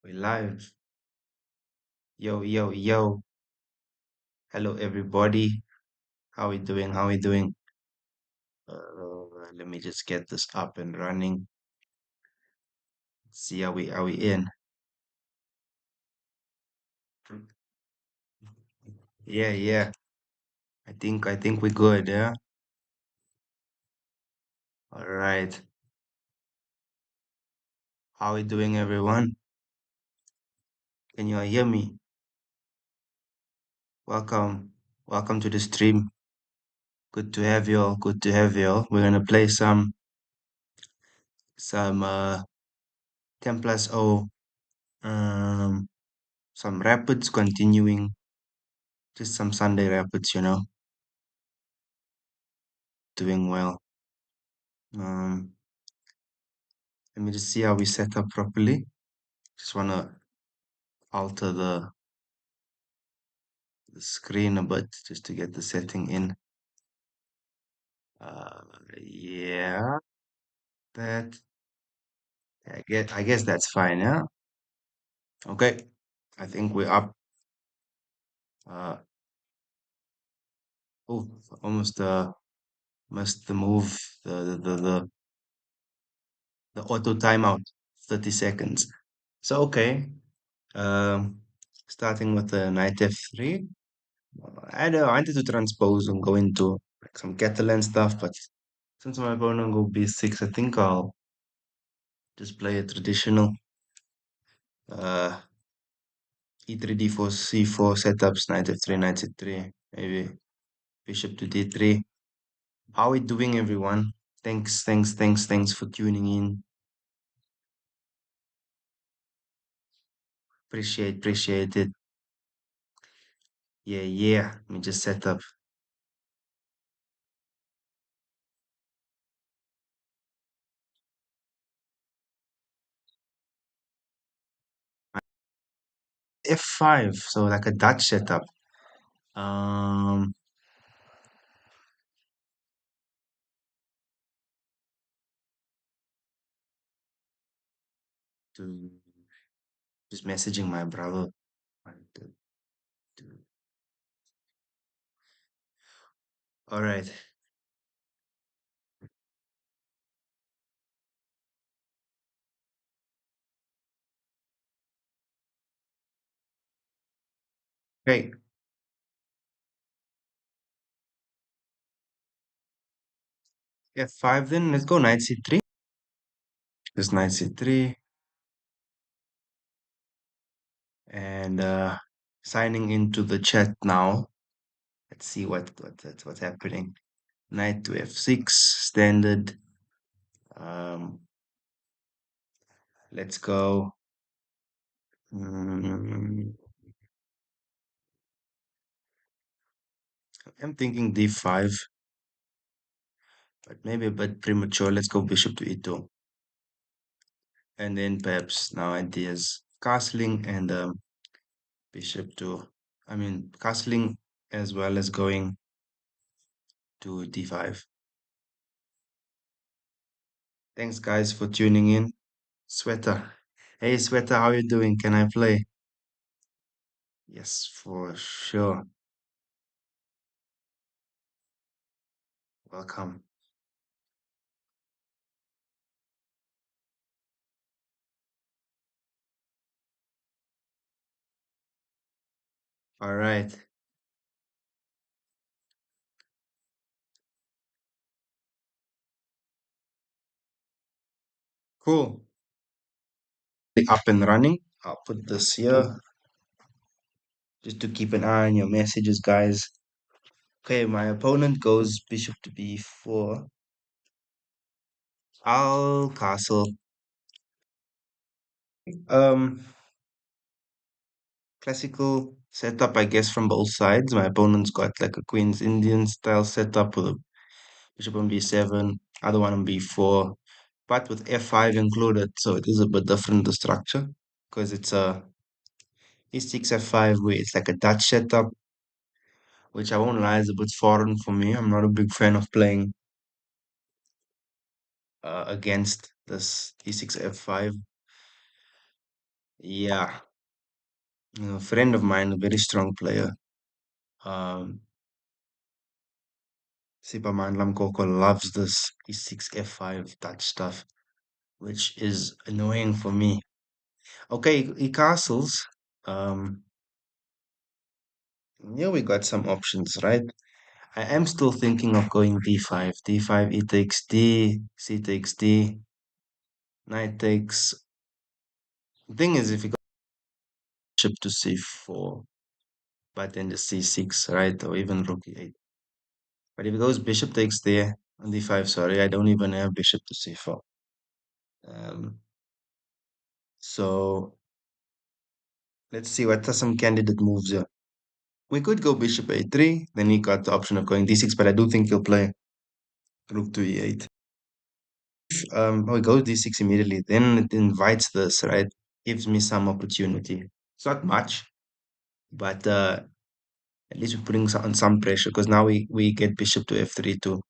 We live. Yo, yo, yo. Hello, everybody. How we doing? How we doing? Let me just get this up and running. See how we in. Yeah, yeah. I think we're good, yeah. All right. How we doing, everyone? Can you all hear me? Welcome. Welcome to the stream. Good to have you all. Good to have you all. We're gonna play some 10 plus O some rapids continuing. Just some Sunday rapids, doing well. Um Let me just see how we set up properly. Just want to alter the screen a bit just to get the setting in. Uh, yeah, that I guess that's fine. Yeah. Okay. I think we're up. Uh, oh, almost must the move the auto timeout 30 seconds. So okay. Um, Starting with the knight f3. I wanted to transpose and go into like some Catalan stuff, but since my opponent go b6, I think I'll just play a traditional uh, e3, d4, c4 setups, knight f3, knight c3, maybe bishop to d3. How are we doing, everyone? Thanks for tuning in. Appreciate it. Yeah, yeah. Let me just set up f5, so like a Dutch setup. Um, to just messaging my brother. One, two, two. All right. Okay. F5 then. Let's go knight c3. Just knight c3 and signing into the chat now. Let's see what's happening. Knight to f6 standard. Um, let's go. Mm, I'm thinking d5, but maybe a bit premature. Let's go bishop to e2, and then perhaps now ideas castling and bishop to. I mean castling as well as going to d5. Thanks guys for tuning in. Sweater. Hey Sweater, how you doing? Can I play? Yes, for sure. Welcome. All right. Cool. Up and running. I'll put this here just to keep an eye on your messages, guys. Okay, my opponent goes bishop to b4. I'll castle. Um, Classical setup, I guess, from both sides. My opponent's got like a Queen's Indian style setup with a bishop on b7, other one on b4, but with f5 included, so it is a bit different, the structure, because it's a e6 f5 where it's like a Dutch setup, which I won't lie is a bit foreign for me. I'm not a big fan of playing against this e6 f5. Yeah, a friend of mine, a very strong player. Um, Sipaman Coco loves this E6 F5 that stuff, which is annoying for me. Okay, e-castles. Um, yeah, we got some options, right? I am still thinking of going d5. D5, e takes d, c takes d, knight takes. The thing is, if you go bishop to c4, but then the c6, right? Or even rook e8. But if it goes bishop takes there on d5, sorry, I don't even have bishop to c4. Um, so let's see what are some candidate moves here. We could go bishop a3, then he got the option of going d6, but I do think he'll play rook to e8. Oh, he goes d6 immediately, then it invites this, right? Gives me some opportunity. It's not much, but at least we're putting on some pressure because now we get bishop to f3 too.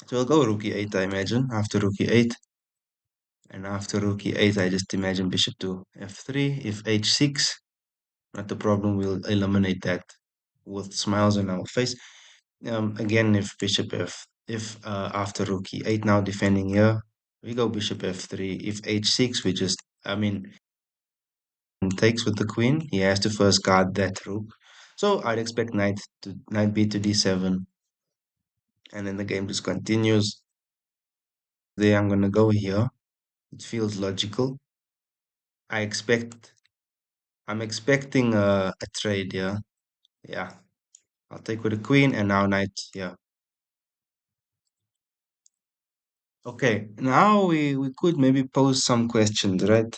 So we'll go rook e8, I imagine, after rook e8. And after rook e8, I just imagine bishop to f3. If h6, not a problem, we'll eliminate that with smiles on our face. Again, if bishop if after rook e8 now defending here, we go bishop f3. If h6, we just, I mean, takes with the queen, he has to first guard that rook. So I'd expect knight b to d7, and then the game just continues. There, I'm gonna go here. It feels logical. I expect, I'm expecting a trade here. Yeah, I'll take with the queen and now knight here. Okay, now we could maybe pose some questions, right?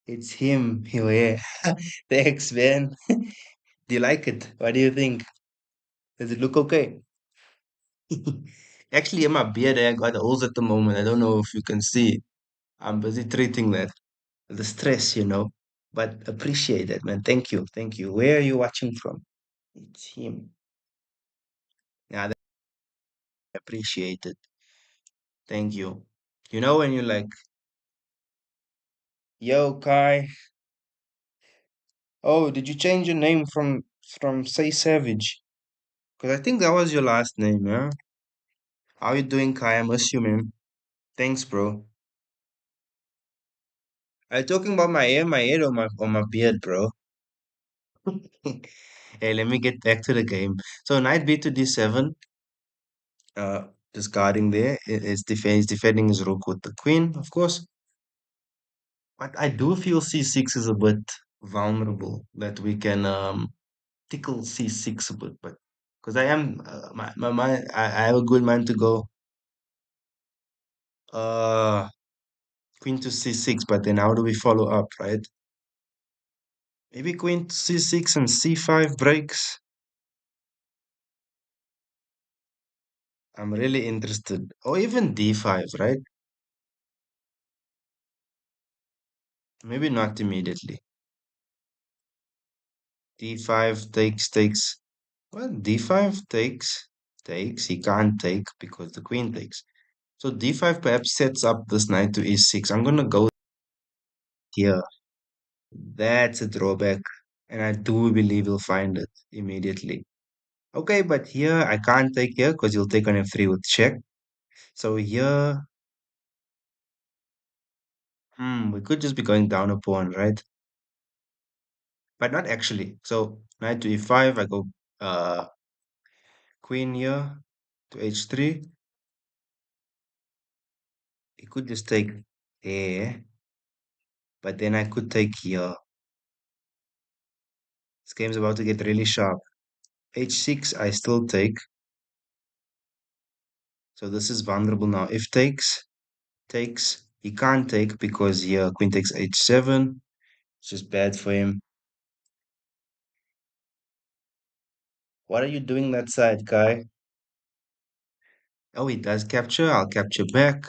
It's him. Yeah. Thanks, man. Do you like it? What do you think? Does it look okay? Actually, in my beard, I got holes at the moment. I don't know if you can see. I'm busy treating that. The stress, you know. But appreciate it, man. Thank you. Thank you. Where are you watching from? It's him. Yeah, I appreciate it. Thank you. You know when you're like, yo, Kai. Oh, did you change your name from Say Savage? Because I think that was your last name, yeah? How you doing, Kai? I miss you, man. Thanks, bro. Are you talking about my hair, or my beard, bro? Hey, let me get back to the game. So knight b to d7, uh, just guarding there. He's defending his rook with the queen, of course. But I do feel c6 is a bit vulnerable, that we can tickle c6 a bit, but because I am my mind, I have a good mind to go uh queen to c6, but then how do we follow up, right? Maybe queen to c6 and c5 breaks. I'm really interested. Or even d5, right? Maybe not immediately. D5 takes. Well, d5 takes. He can't take because the queen takes. So d5 perhaps sets up this knight to e6. I'm gonna go here. That's a drawback. And I do believe he'll find it immediately. Okay, but here I can't take here because he'll take on f3 with check. So here, we could just be going down a pawn, right? But not actually. So knight to e5, I go uh queen here to h3. He could just take there, but then I could take here. This game's about to get really sharp. h6, I still take. So this is vulnerable now. If takes, he can't take because here queen takes h7. It's just bad for him. What are you doing that side, Kai? Oh, he does capture. I'll capture back.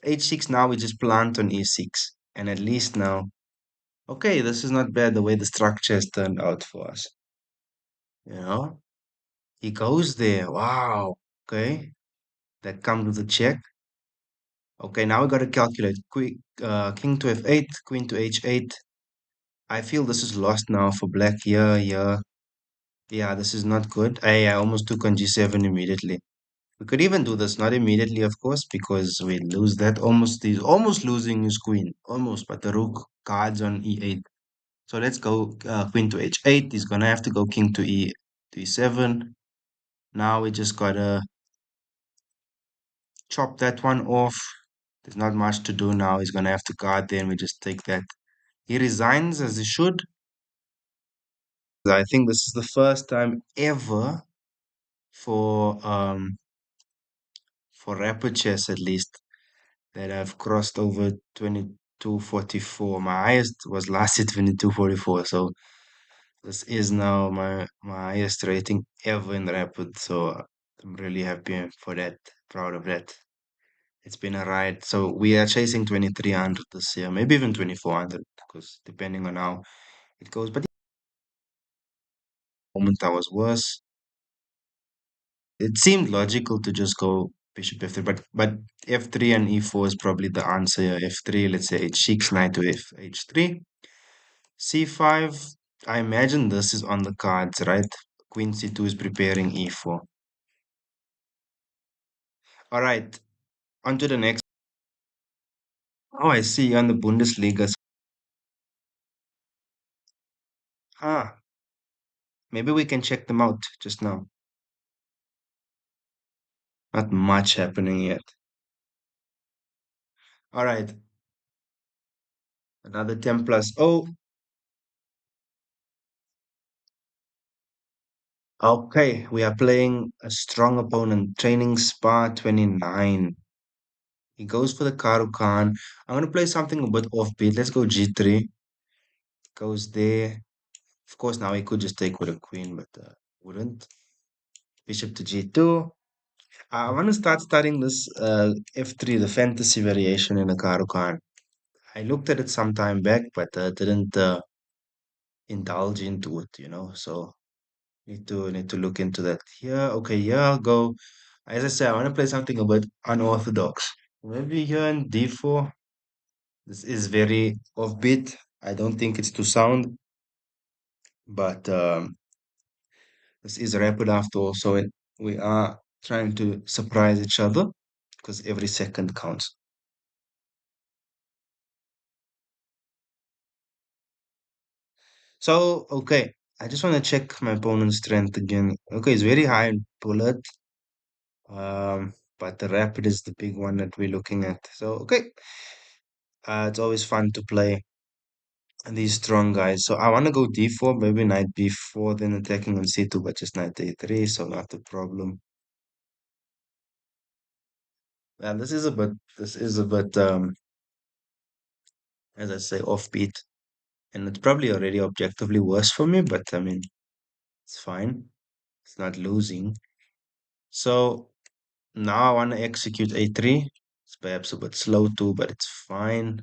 h6 now we just plant on e6. And at least now, okay, this is not bad the way the structure has turned out for us. You know, he goes there. Wow. Okay, that comes with a check. Okay, now we got to calculate. King to f8, queen to h8. I feel this is lost now for black here, here. Yeah, this is not good. I almost took on g7 immediately. We could even do this, not immediately, of course, because we lose that. He's almost losing his queen. Almost, but the rook guards on e8. So let's go queen to h8. He's gonna have to go king to e7. Now we just gotta chop that one off. There's not much to do now. He's gonna have to guard there, and we just take that. He resigns as he should. I think this is the first time ever for rapid chess at least that I've crossed over 2244. My highest was last year 2244. So this is now my highest rating ever in rapid. So I'm really happy for that, proud of that. It's been a ride. So we are chasing 2300 this year, maybe even 2400, because depending on how it goes. But the moment I was worse, it seemed logical to just go bishop f3, but f3 and e4 is probably the answer here. F3, let's say it sheiks knight to h3. c5, I imagine this is on the cards, right? Queen c2 is preparing e4. All right, on to the next. Oh, I see you on the Bundesliga. Ah, maybe we can check them out just now. Not much happening yet. All right, another 10 plus. Oh, okay. We are playing a strong opponent, training spa 29. He goes for the Karu Khan. I'm going to play something a bit offbeat. Let's go G3. Goes there. Of course, now he could just take with a queen, but wouldn't. Bishop to G2. I want to start studying this F3, the fantasy variation in the Karu Khan. I looked at it some time back, but didn't indulge into it. So need to look into that. Here, okay, here I'll go. As I said, I want to play something a bit unorthodox. Maybe here in D4. This is very offbeat. I don't think it's too sound, but this is rapid after all. So we are trying to surprise each other because every second counts. So, okay, I just want to check my opponent's strength again. Okay, it's very high in bullet, but the rapid is the big one that we're looking at. So, okay, it's always fun to play these strong guys. So I want to go d4, maybe knight b4, then attacking on c2, but just knight a3, so not a problem. Yeah, this is a bit, as I say, offbeat, and it's probably already objectively worse for me, but I mean, it's fine. It's not losing. So now I want to execute a3. It's perhaps a bit slow too, but it's fine.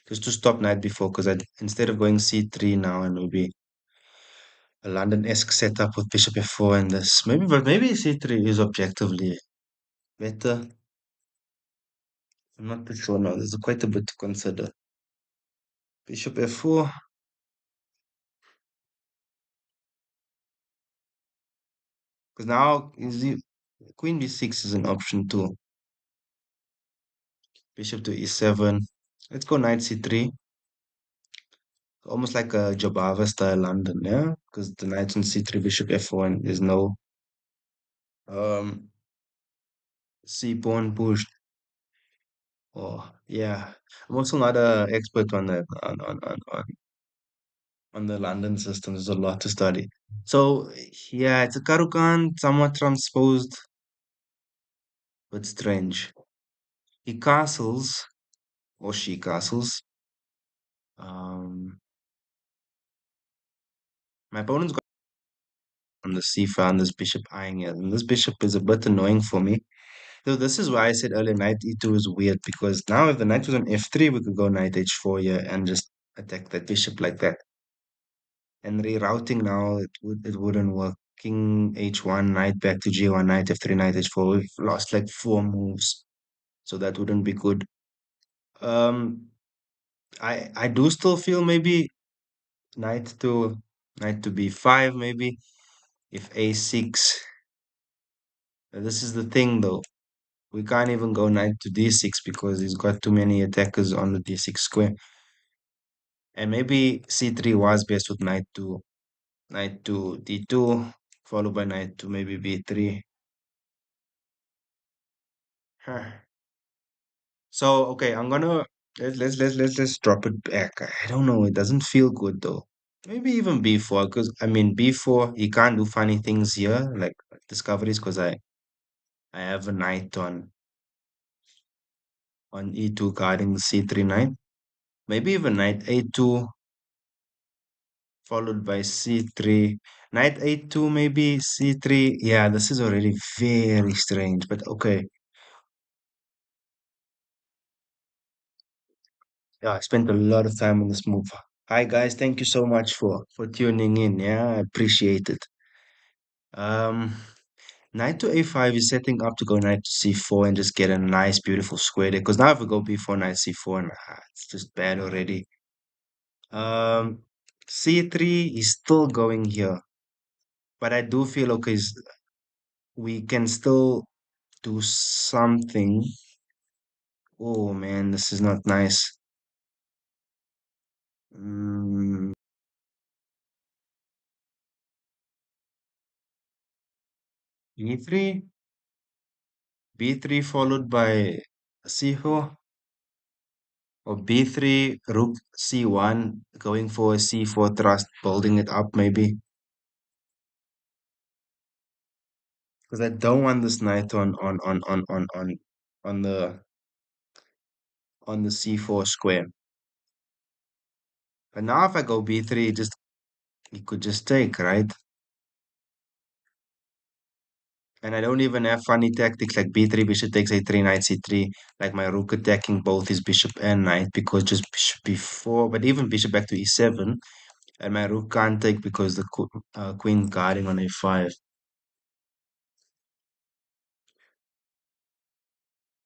Just to stop knight b4, because I instead of going c3 now and maybe a London-esque setup with bishop f4 and this, maybe c3 is objectively better. I'm not too sure now. There's quite a bit to consider. Bishop f4. Because now queen b6 is an option too. Bishop to e7. Let's go knight c3. Almost like a Jobava style London, yeah? Because the knight on c3, bishop f4, and there's no um c pawn pushed. Oh, yeah. I'm also not an expert on that on the London system. There's a lot to study. So yeah, it's a Karukan, somewhat transposed, but strange. He castles, or she castles. Um, my opponent's got on the c-file and this bishop eyeing it. And this bishop is a bit annoying for me. So this is why I said earlier knight e2 is weird, because now if the knight was on f3, we could go knight h4 here and just attack that bishop like that. And rerouting now, it wouldn't work. King h1, knight back to g1, knight f3, knight h4. We've lost like 4 moves, so that wouldn't be good. Um, I do still feel maybe knight to knight to b5 maybe if a6. This is the thing though. We can't even go knight to d6 because he's got too many attackers on the d6 square. And maybe c3 was best with knight to d2, followed by knight to maybe b3. Huh. So okay, I'm gonna let's drop it back. I don't know, it doesn't feel good though. Maybe even b4, because I mean b4, you can't do funny things here, like discoveries, because I have a knight on e2 guarding the c3 knight. Maybe even knight a2 followed by c3. Knight a2, maybe c3. Yeah, this is already very strange, but okay. Yeah, I spent a lot of time on this move. Hi guys, thank you so much for tuning in. Yeah, I appreciate it. Um, Knight to a5 is setting up to go knight to c4 and just get a nice, beautiful square there. Because now if we go b4, knight c4, nah, it's just bad already. C3 is still going here, but I do feel okay. We can still do something. Oh man, this is not nice. Mm, b3, b3 followed by c4 or b3, rook c1, going for a c4 thrust, building it up maybe. Because I don't want this knight on the c4 square. But now if I go b3, just he could just take, right? And I don't even have funny tactics like b3, bishop takes a3, knight c3, like my rook attacking both his bishop and knight because just bishop b4, but even bishop back to e7, and my rook can't take because the queen guarding on a5.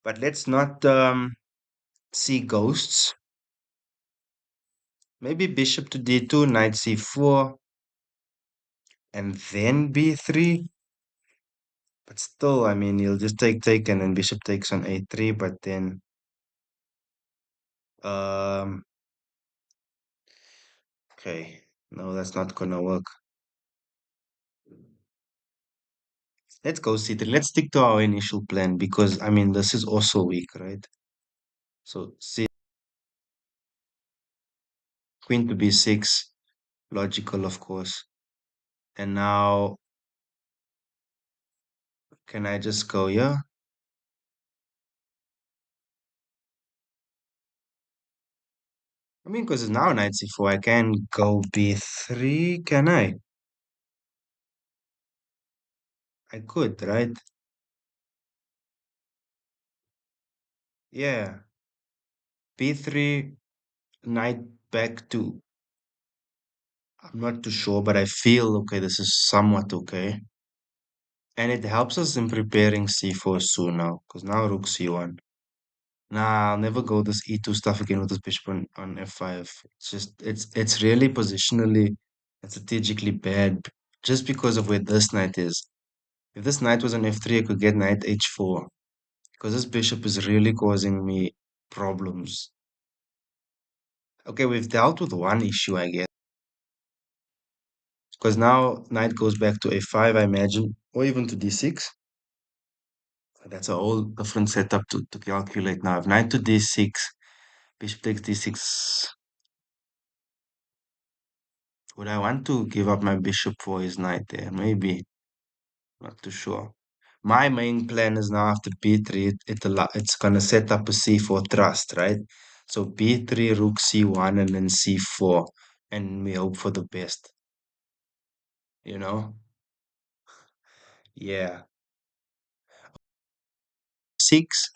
But let's not see ghosts. Maybe bishop to d2, knight c4, and then b3. But still, I mean, he'll just take, and then bishop takes on a3, but then, um, okay, no, that's not gonna work. Let's go c3. Let's stick to our initial plan because, I mean, this is also weak, right? So, queen to b6, logical, of course. And now, can I just go here? I mean, because it's now knight c4, I can go b3, can I? I could, right? Yeah, b3, knight back to. I'm not too sure, but I feel okay, this is somewhat okay. And it helps us in preparing c4 soon now, because now rook c1. Nah, I'll never go this e2 stuff again with this bishop on f5. It's just, it's really positionally and strategically bad just because of where this knight is. If this knight was on f3, I could get knight h4, because this bishop is really causing me problems. Okay, we've dealt with one issue, I guess, because now knight goes back to a5, I imagine, or even to d6. That's a whole different setup to calculate now. If knight to d6, bishop takes d6. Would I want to give up my bishop for his knight there? Maybe. Not too sure. My main plan is now after b3, it's gonna set up a c4 thrust, right? So b3, rook c1, and then c4, and we hope for the best, you know? Yeah. Six.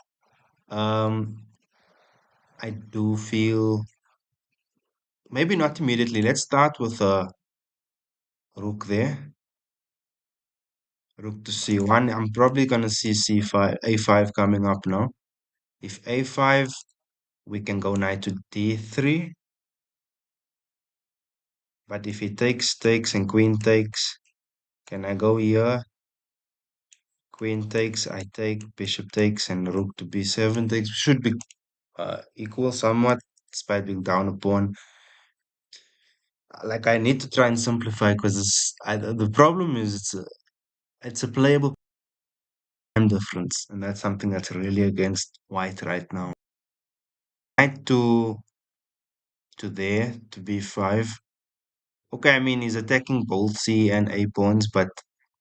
Um, I do feel maybe not immediately. Let's start with a rook there. Rook to c1. I'm probably gonna see c5, a5 coming up now. If a5, we can go knight to d3. But if he takes, and queen takes, can I go here? Queen takes, I take, bishop takes, and rook to b7 takes. Should be equal somewhat, despite being down a pawn. Like I need to try and simplify because the problem is it's a playable time difference, and that's something that's really against white right now. Knight to there to b5. Okay, I mean he's attacking both c and a pawns, but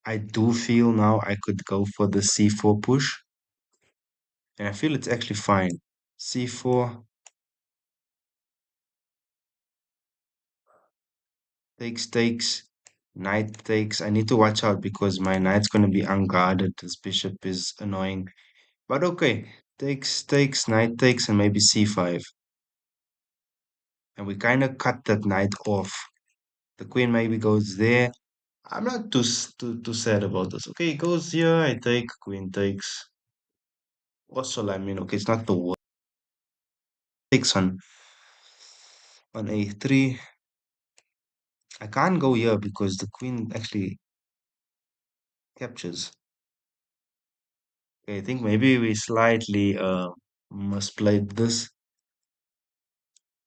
I do feel now I could go for the c4 push, and I feel it's actually fine. C4 takes, knight takes. I need to watch out because my knight's going to be unguarded. This bishop is annoying. But okay, takes, knight takes, and maybe c5. And we kind of cut that knight off. The queen maybe goes there. I'm not too sad about this. Okay, it goes here. I take, queen takes. Also, I mean, okay, it's not the worst. Takes on a3. I can't go here because the queen actually captures. Okay, I think maybe we slightly misplayed this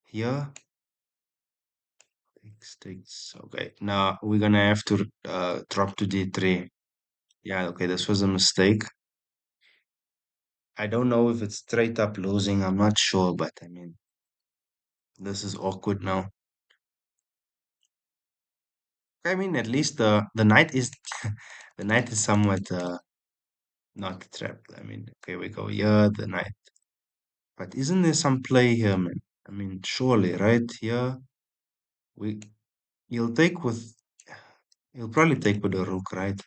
here. Takes. Okay, now we're gonna have to drop to d3. Yeah, okay, this was a mistake. I don't know if it's straight up losing. I'm not sure, but I mean, this is awkward now. I mean, at least the knight is the knight is somewhat not trapped. I mean, okay, we go here, the knight. But isn't there some play here, man? I mean, surely, right here, we you'll take with you'll probably take with the rook, right?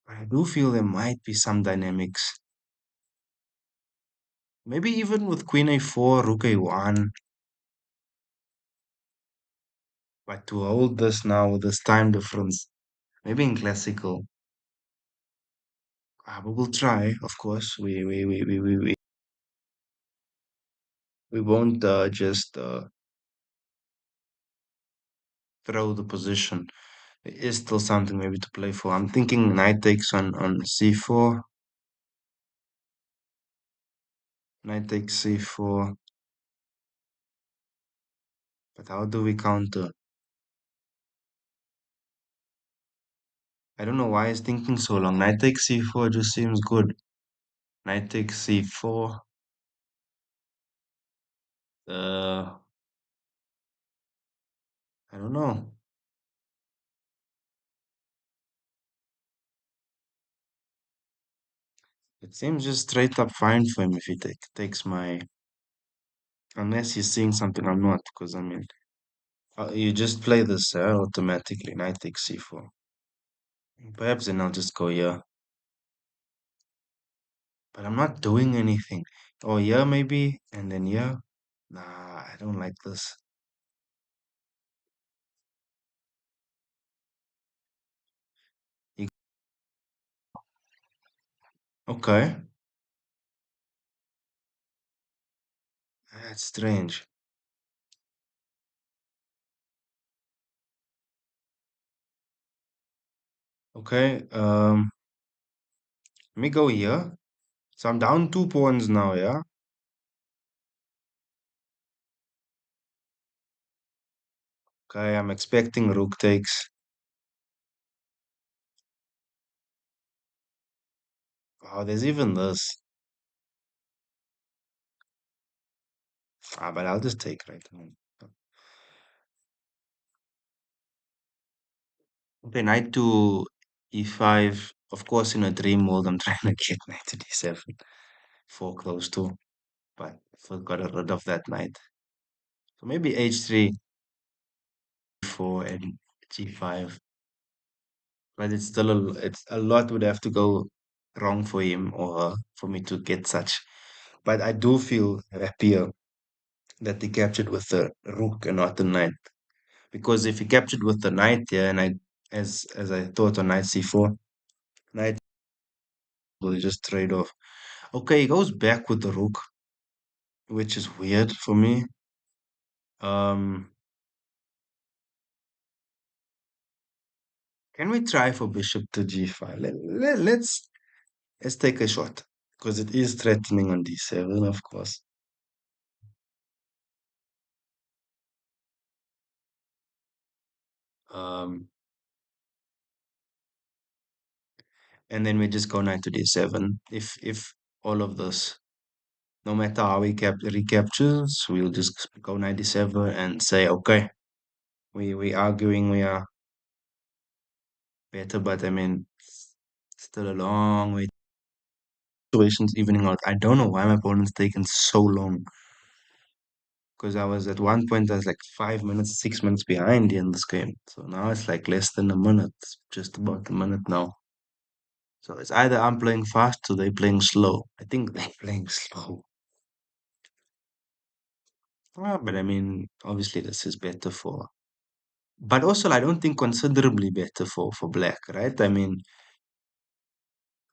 But I do feel there might be some dynamics. Maybe even with queen a4, rook a1. But to hold this now with this time difference, maybe in classical, we will try, of course. We won't just throw the position. It is still something maybe to play for. I'm thinking knight takes on c4. Knight takes c4. But how do we counter? I don't know why he's thinking so long. Knight takes c4 just seems good. Knight takes c4. Uh, I don't know. It seems just straight up fine for him if he takes my. Unless he's seeing something I'm not, because I mean, you just play this automatically. Knight takes c4. Perhaps then I'll just go here. But I'm not doing anything. Oh, yeah, maybe. And then yeah. Nah, I don't like this. You- Okay. That's strange. Okay. Let me go here. So I'm down 2 pawns now, yeah? Okay, I'm expecting rook takes. Oh, there's even this. But I'll just take, right? Okay, knight to e5. Of course, in a dream world, I'm trying to get knight to d7 for close to, but I got rid of that knight. So maybe h3, 4, and g5. But it's a lot would have to go wrong for him or her for me to get such. But I do feel happier that he captured with the rook and not the knight. Because if he captured with the knight, yeah, and as I thought on knight c4, knight Will just trade off. Okay, he goes back with the rook, which is weird for me. Um, can we try for bishop to g5? Let's take a shot because it is threatening on d7, of course. Um, and then we just go knight to d7. If all of this, no matter how we recaptures, we'll just go knight d7 and say, okay, we arguing we are better, but I mean, still a long way. Situations evening out. I don't know why my opponent's taken so long. Because I was at one point, I was like 5 minutes, 6 minutes behind in this game. So now it's like less than a minute, just about a minute now. So it's either I'm playing fast or they playing slow. I think they're playing slow. But I mean, obviously this is better for, but also I don't think considerably better for black, right? I mean,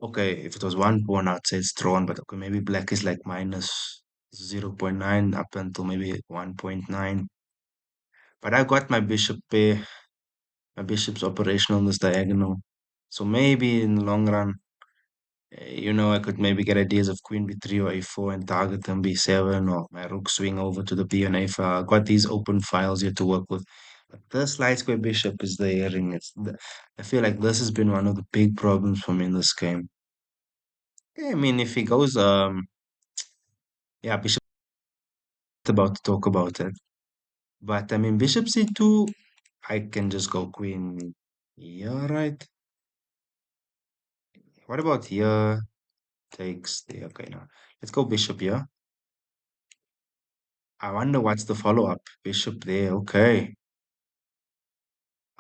okay, if it was one pawn, I'd say it's drawn, but okay, maybe black is like minus 0.9 up until maybe 1.9. But I got my bishop pair. My bishop's operational on this diagonal. So maybe in the long run, I could maybe get ideas of queen b3 or a4 and target them b7 or my rook swing over to the b and a5. I got these open files here to work with. But this light square bishop is the herring. I feel like this has been one of the big problems for me in this game. Yeah, I mean, if he goes, yeah, bishop about to talk about it. But I mean, bishop c2, I can just go queen. Yeah, right. What about here? Takes the okay now. Let's go bishop here. I wonder what's the follow-up. Bishop there, okay.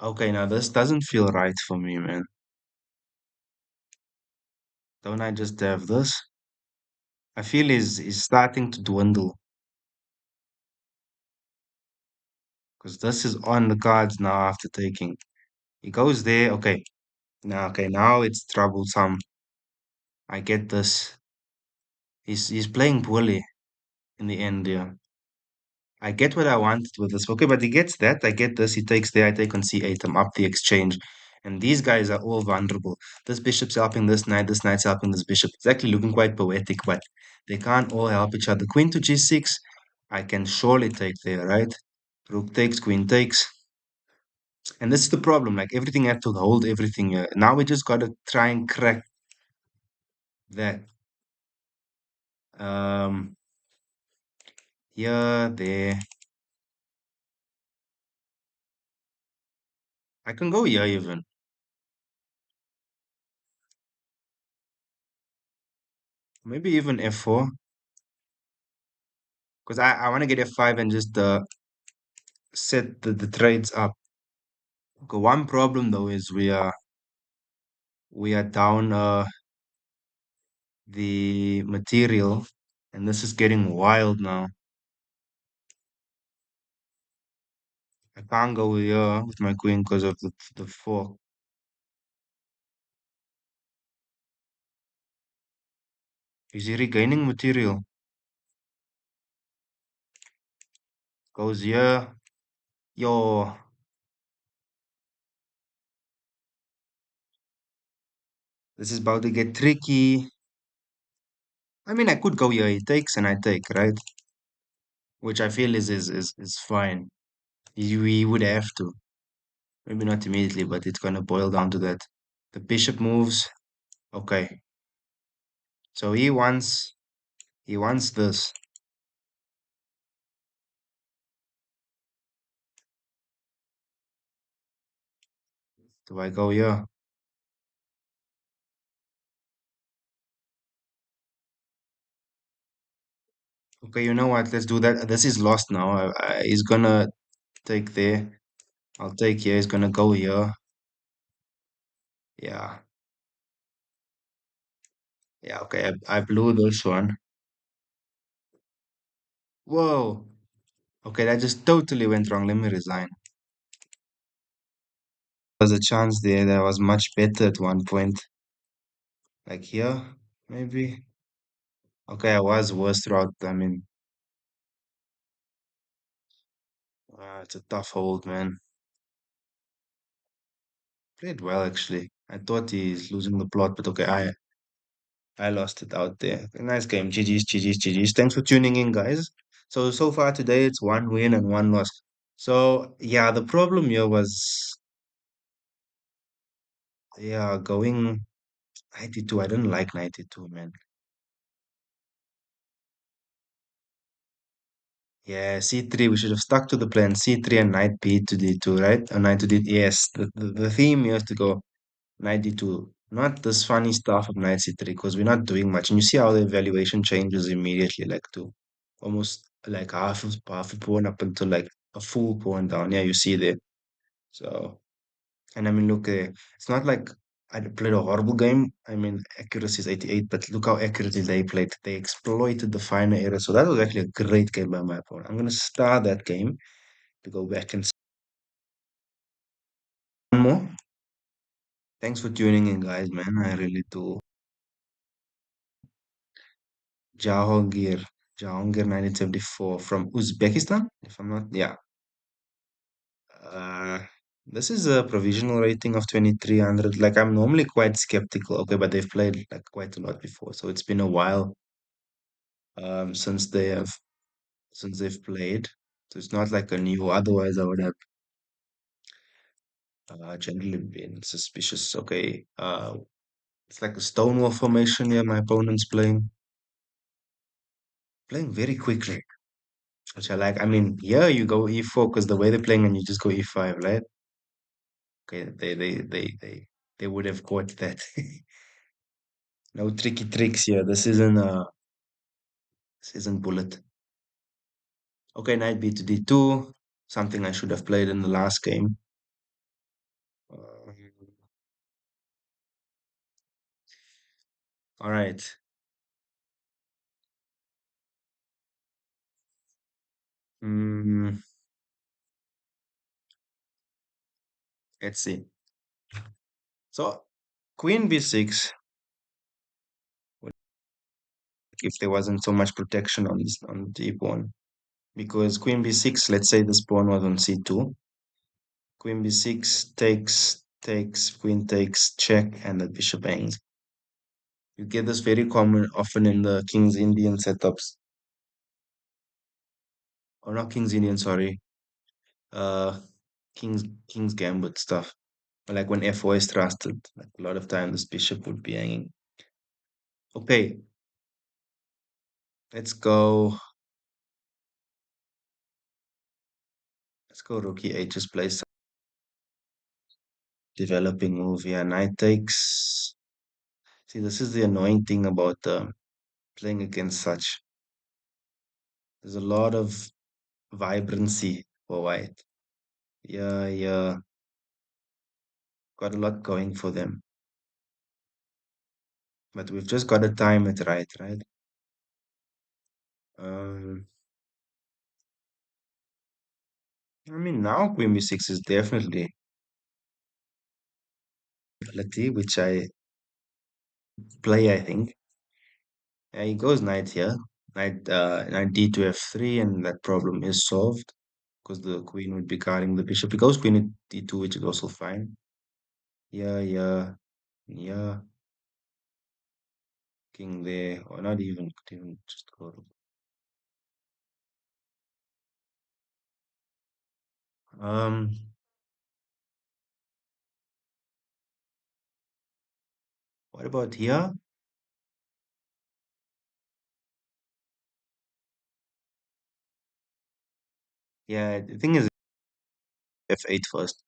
Okay, now this doesn't feel right for me, man. Don't I just have this? I feel he's starting to dwindle. Because this is on the cards now after taking. He goes there, okay. Now it's troublesome. I get this. He's playing poorly in the end, yeah. I get what I wanted with this. Okay, but he gets that. I get this. He takes there. I take on c8. I'm up the exchange. And these guys are all vulnerable. This bishop's helping this knight. This knight's helping this bishop. It's actually looking quite poetic, but they can't all help each other. Queen to g6. I can surely take there, right? Rook takes, queen takes. And this is the problem. Like everything had to hold everything here. Now we just got to try and crack that. Um, Here, there. I can go here even. Maybe even f4. Because I want to get f5 and just set the trades up. Okay, one problem though is we are down the material and this is getting wild now. I can't go here with my queen because of the fork. Is he regaining material? Goes here. Yo. This is about to get tricky. I mean, I could go here. He takes and I take, right? Which I feel is fine. We would have to. Maybe not immediately, but it's gonna boil down to that. The bishop moves. Okay. So he wants this. Do I go here? Okay, you know what? Let's do that. This is lost now. He's gonna take there. I'll take here. He's gonna go here. Yeah. Yeah, okay. I blew this one. Whoa. Okay, that just totally went wrong. Let me resign. There was a chance there that was much better at one point. Like here, maybe. Okay, I was worse throughout. I mean, it's a tough hold, man. Played well actually. I thought he's losing the plot, but okay, I lost it out there. A nice game. GG's, GG's, GG's. Thanks for tuning in, guys. So far today it's one win and one loss. So yeah, the problem here was yeah, going 92. I didn't like 92, man. Yeah, C3, we should have stuck to the plan. C3 and knight B to D2, right? Or knight to D. Yes, the theme here is to go knight D2. Not this funny stuff of knight C3 because we're not doing much. And you see how the evaluation changes immediately, like to almost like half a pawn up until like a full pawn down. Yeah, you see there. So, and I mean, look, it's not like I played a horrible game. I mean, accuracy is 88, but look how accurately they played. They exploited the finer areas. So that was actually a great game by my opponent. I'm going to start that game to go back and see one more. Thanks for tuning in, guys, man. I really do. Jahongir, Jahongir 1974 from Uzbekistan, if I'm not, yeah. Uh, this is a provisional rating of 2300. Like, I'm normally quite skeptical. Okay, but they've played like quite a lot before, so it's been a while since they've played. So it's not like a new. Otherwise, I would have generally been suspicious. Okay, it's like a stonewall formation here. My opponent's playing very quickly, which I like. I mean, yeah, you go e4 because the way they're playing, and you just go e5, right? Okay, they would have caught that. No tricky tricks here. This isn't bullet. Okay, knight b to d2, something I should have played in the last game. Um, all right. Mm, let's see. So queen b6, if there wasn't so much protection on this on the pawn, because queen b6, let's say this pawn was on c2, queen b6 takes, queen takes, check, and the bishop hangs. You get this very common often in the King's Indian setups. Or not King's Indian, sorry. Uh King's Gambit stuff. Or like when F4 is trusted, like a lot of time this bishop would be hanging. Okay, let's go. Let's go rook e8, just play some developing move. Yeah, knight takes. See, this is the annoying thing about playing against such. There's a lot of vibrancy for white. Yeah, yeah. Got a lot going for them. But we've just got to time it right, right? Um, I mean, now Queen B6 is definitely ability, which I play, I think. Yeah, he goes knight here. Knight D to F3, and that problem is solved because the queen would be guarding the bishop. He goes queen at D2, which is also fine. Yeah, yeah, yeah. King there, or not even, could even just go. Um, what about here? Yeah, the thing is F8 first.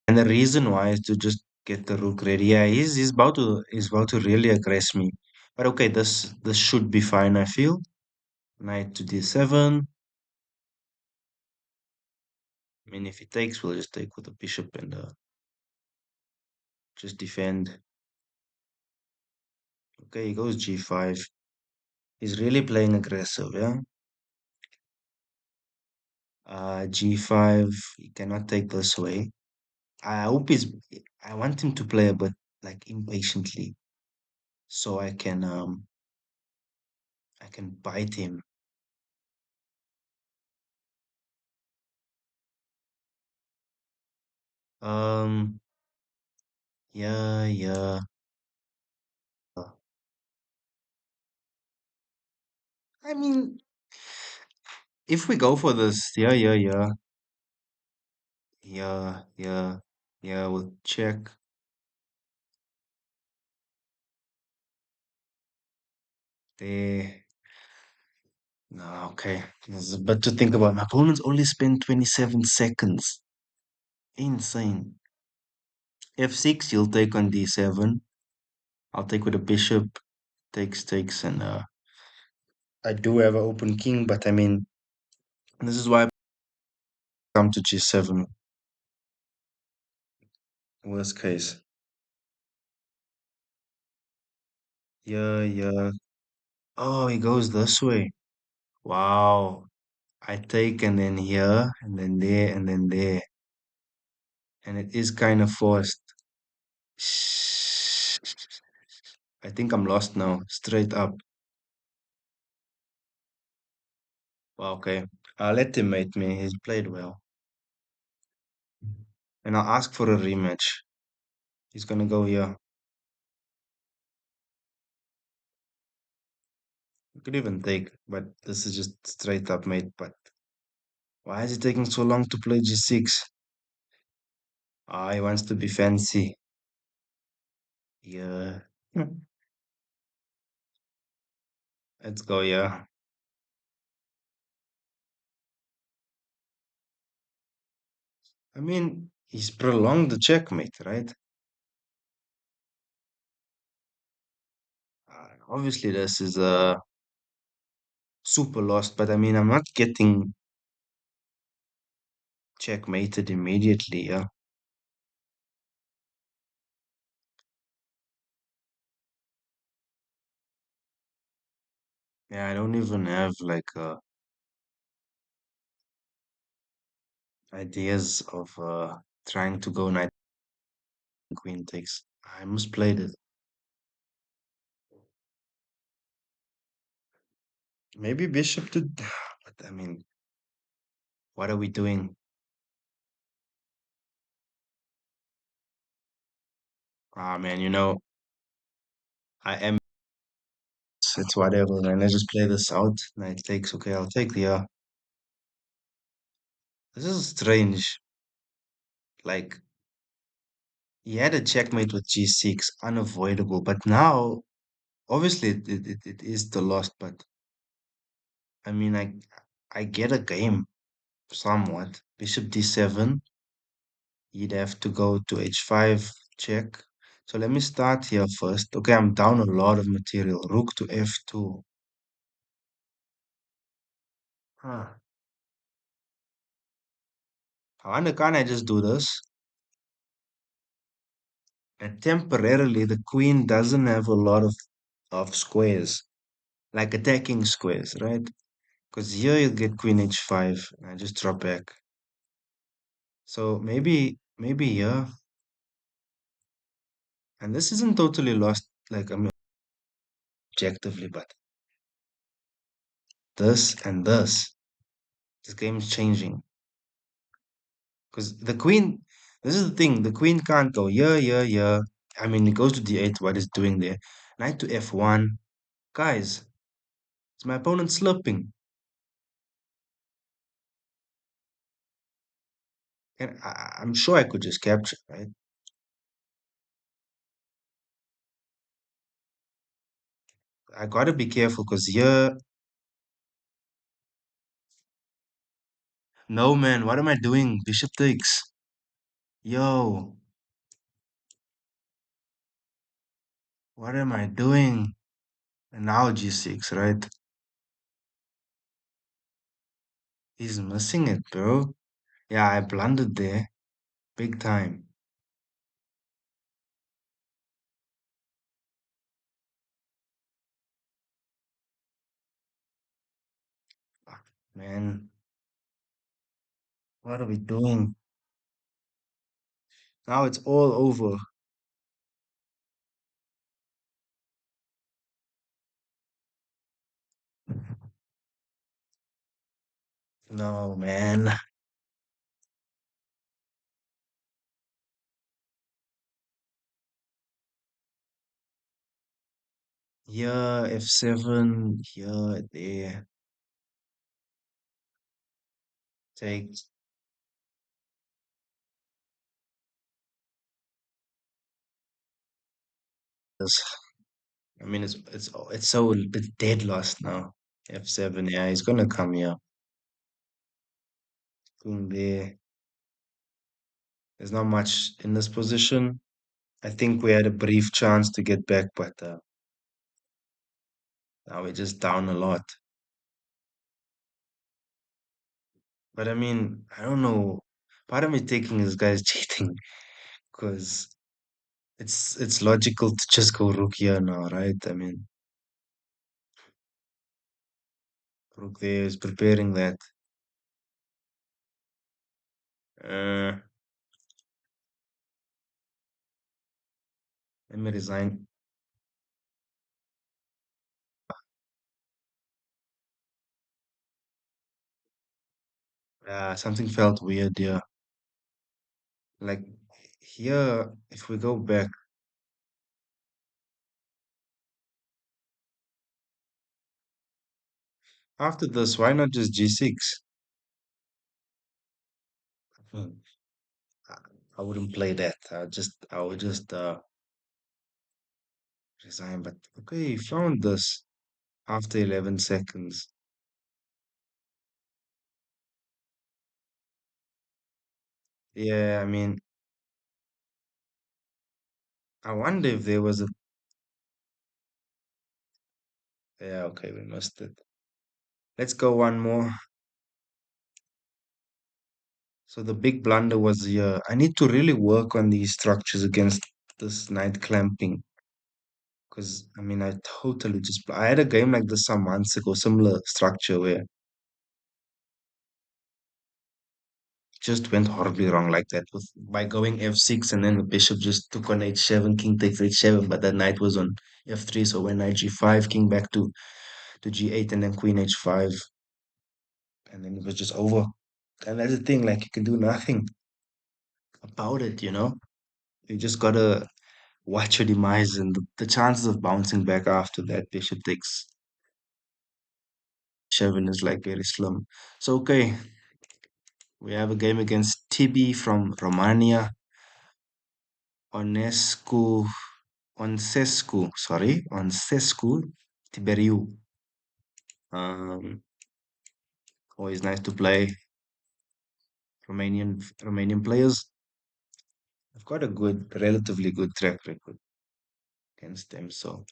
And the reason why is to just get the rook ready. Yeah, he's about to really aggress me. But okay, this should be fine, I feel. Knight to D7. I mean, if he takes, we'll just take with the bishop and just defend. Okay, he goes G5. He's really playing aggressive, yeah? G5, he cannot take this way. I hope he's. I want him to play a bit like impatiently, so I can bite him. Um, yeah, yeah. I mean, if we go for this, yeah, yeah, yeah, yeah, yeah, yeah, we'll check. There. No, okay. There's a bit to think about. My opponent's only spent 27 seconds. Insane. F6, you'll take on D7. I'll take with a bishop, takes, and I do have an open king, but I mean, this is why I come to G7. Worst case. Yeah, yeah. Oh, he goes this way. Wow. I take and then here, and then there, and then there. And it is kind of forced. I think I'm lost now. Straight up. Well, okay. I'll let him mate me. He's played well. And I'll ask for a rematch. He's gonna go here. You could even take, but this is just straight up mate. But why is it taking so long to play G6? Ah, he wants to be fancy. Yeah. Let's go, yeah. I mean, he's prolonged the checkmate, right? Obviously, this is a super lost, but I mean, I'm not getting checkmated immediately, yeah. Yeah, I don't even have like ideas of trying to go knight and queen takes. I must play it. Maybe bishop to, but I mean, what are we doing? Ah, man, I am. It's whatever, man. Let's just play this out. Knight takes. Okay, I'll take the. This is strange. Like he had a checkmate with g6, unavoidable. But now, obviously, it is the lost. But I mean, I get a game somewhat. Bishop d7. You'd have to go to h5 check. So let me start here first. Okay, I'm down a lot of material. Rook to f2. Huh. I wonder, can't I just do this? And temporarily, the queen doesn't have a lot of squares, like attacking squares, right? Because here you'll get queen h5, and I just drop back. So maybe here, and this isn't totally lost, like I mean, objectively, but this and this game is changing. Because the queen, this is the thing, the queen can't go yeah, yeah, yeah. I mean, it goes to d8, what it's doing there. Knight to f1. Guys, is my opponent slipping? And I'm sure I could just capture, right? I gotta be careful because here, no man, what am I doing? Bishop takes. Yo, what am I doing? And now g6, right? He's missing it, bro. Yeah, I blundered there. Big time. Fuck, man, what are we doing? Now it's all over. No, man. Yeah, F7. Yeah, there. Take this. I mean, it's so it's dead lost now. F7. Yeah, he's gonna come here. Boom there. There's not much in this position. I think we had a brief chance to get back, but now we're just down a lot. But I mean, I don't know. Part of me thinking this guy's cheating because it's logical to just go rook here now, right? I mean, rook there is preparing that. Uh, Let me resign. Something felt weird here. Like here, if we go back after this, why not just g6? Hmm. I I wouldn't play that. I would just resign. But okay, found this after 11 seconds. Yeah, I mean, I wonder if there was a. Yeah, okay, we missed it. Let's go one more. So the big blunder was here. I need to really work on these structures against this knight clamping. Because I mean, I totally just. I had a game like this some months ago, similar structure where just went horribly wrong like that with by going f6 and then the bishop just took on h7, king takes h7, but that knight was on f3, so when knight g5, king back to g8 and then queen h5, and then it was just over. And that's the thing, like you can do nothing about it, you know? You just gotta watch your demise and the chances of bouncing back after that bishop takes 7 is like very slim. So okay, we have a game against Tibi from Romania, Onescu Oncescu Tiberiu. Um, Always nice to play Romanian players. I've got a relatively good track record against them. So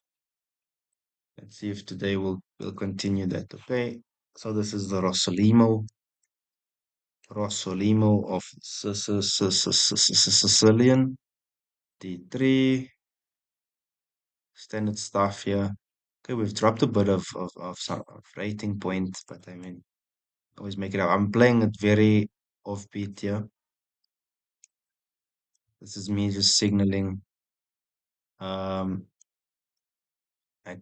let's see if today we'll continue that. Okay. So this is the Rossolimo of Sicilian D3 standard stuff here. Okay, we've dropped a bit of some of rating points, but I mean, always make it up. I'm playing it very offbeat here. This is me just signaling. Um, I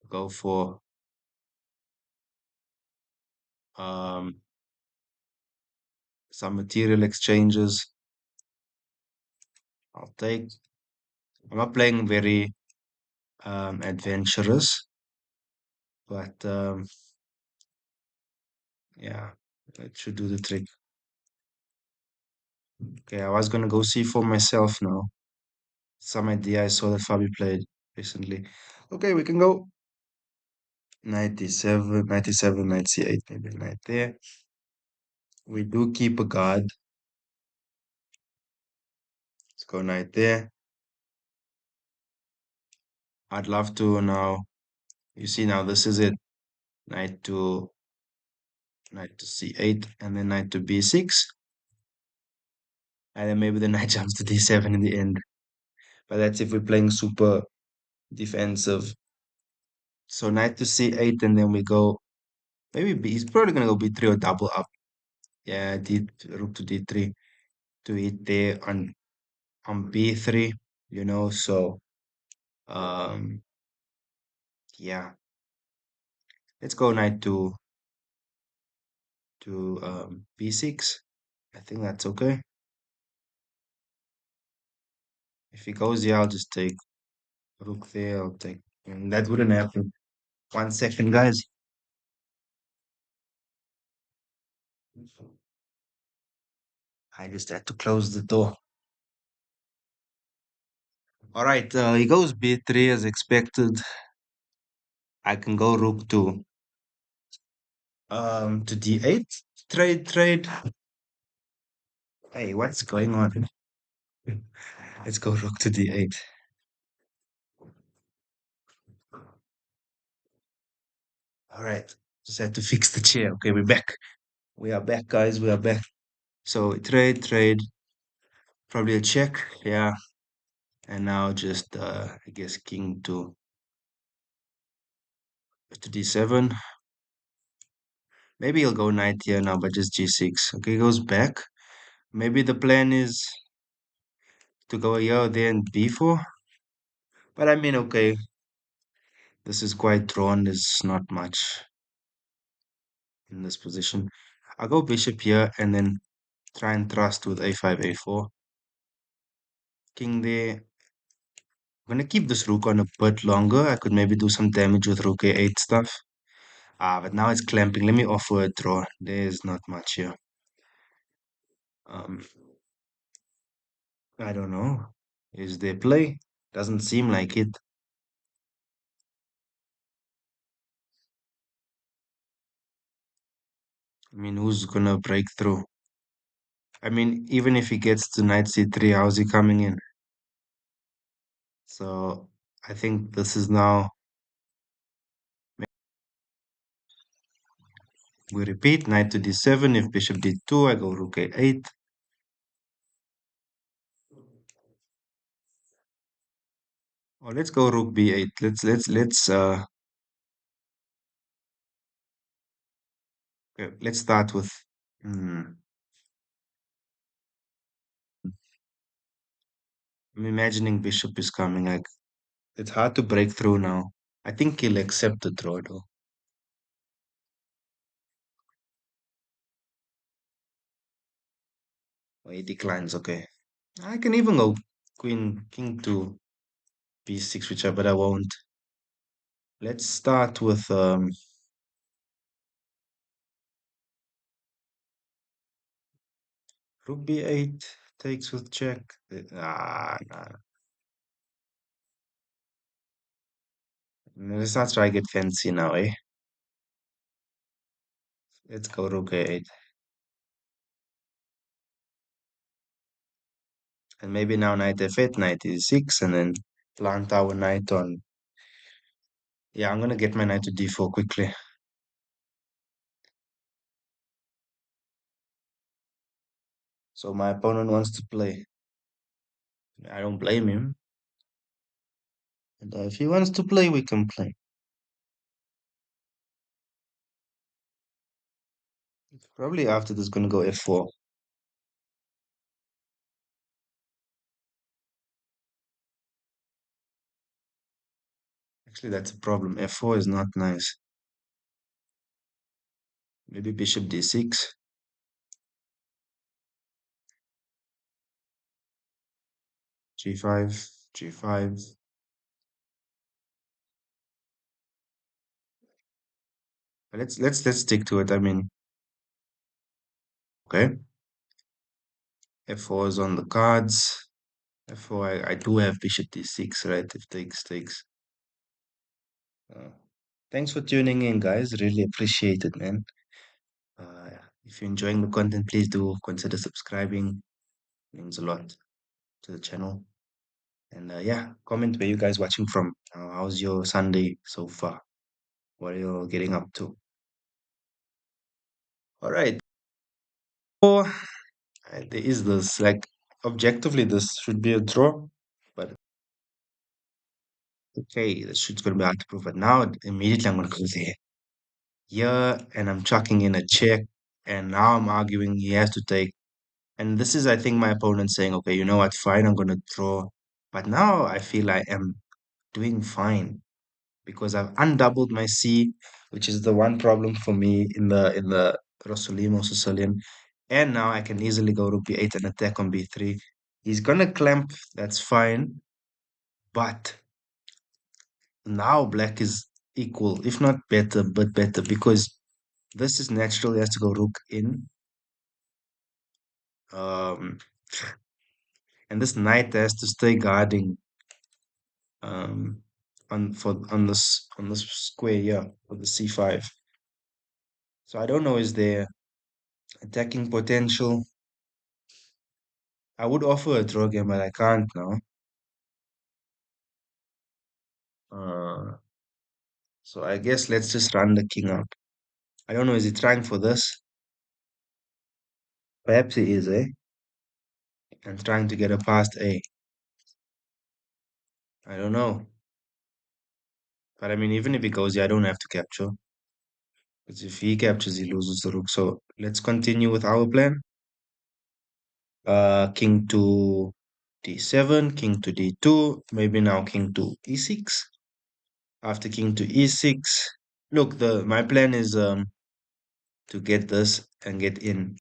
go for um some material exchanges. I'll take. I'm not playing very adventurous, but yeah, that should do the trick. Okay, I was gonna go see for myself now. Some idea I saw that Fabi played recently. Okay, we can go 97, 97, 98, maybe right there. We do keep a guard. Let's go knight there. I'd love to now. You see now, this is it. Knight to c8, and then knight to b6, and then maybe the knight jumps to d7 in the end. But that's if we're playing super defensive. So knight to c8, and then we go maybe b. He's probably gonna go b3 or double up. Yeah, rook to d3 to hit there on. on b3, so um yeah, let's go knight to b6. I think that's okay. If he goes here, I'll just take rook there. I'll take, and that wouldn't happen. 1 second, guys. I just had to close the door. All right, he goes b3 as expected. I can go rook to d8. Trade. Hey, what's going on? Let's go rook to d8. All right, just had to fix the chair. Okay, we're back. We are back, guys. We are back. So trade, probably a check. Yeah, and now just I guess king to d7. Maybe he'll go knight here now, but just g6. Okay, he goes back. Maybe the plan is to go here, there, and b4. But I mean, okay, this is quite drawn. There's not much in this position. I'll go bishop here and then try and thrust with a5, a4. King there. I'm gonna keep this rook on a bit longer. I could maybe do some damage with rook a8 stuff. But now it's clamping. Let me offer a draw. There's not much here. Um, I don't know. Is there play? Doesn't seem like it. I mean, who's gonna break through? I mean, even if he gets to knight c3, how's he coming in? So I think this is now. We repeat, knight to d7. If bishop d2, I go rook a8. Or let's go rook b8. Let's start with. Hmm, I'm imagining bishop is coming. Like it's hard to break through now. I think he'll accept the draw though. Or he declines. Okay. I can even go king to b6, which but I won't. Let's start with rook b8 takes with check. Nah. Let's not try get fancy now, eh? Let's go rook a8. And maybe now knight f8, knight e6, and then plant our knight on. Yeah, I'm gonna get my knight to d4 quickly. So my opponent wants to play. I don't blame him. And if he wants to play, we can play. Probably after this, gonna go f4. Actually, that's a problem. f4 is not nice. Maybe bishop d6. g5, g5. But let's stick to it. I mean, okay. f4 is on the cards. f4, I do have bishop d6, right? If takes. Uh, thanks for tuning in, guys. Really appreciate it, man. Uh, if you're enjoying the content, please do consider subscribing. It means a lot to the channel. And yeah, comment where you guys watching from. How's your Sunday so far? What are you getting up to? All right. So there is this, like, objectively, this should be a draw, but okay, this should gonna be hard to prove. But now, immediately, I'm gonna go there. Yeah, and I'm chucking in a check, and now I'm arguing he has to take. And this is, I think, my opponent saying, okay, you know what, fine, I'm gonna draw. But now I feel I am doing fine because I've undoubled my C, which is the one problem for me in the Rossolimo Sicilian. And now I can easily go rook b8 and attack on b3. He's gonna clamp, that's fine. But now black is equal, if not better, but better, because this is natural. He has to go rook in. Um, and this knight has to stay guarding um on this square here for the c5. So I don't know, is there attacking potential? I would offer a draw game, but I can't now. Uh, so I guess let's just run the king up. I don't know, is he trying for this? Perhaps he is, eh? And trying to get a past A. I don't know. But I mean, even if he goes here, I don't have to capture. Because if he captures, he loses the rook. So let's continue with our plan. King to d7, king to d2, maybe now king to e6. After king to e6, look, the my plan is to get this and get in.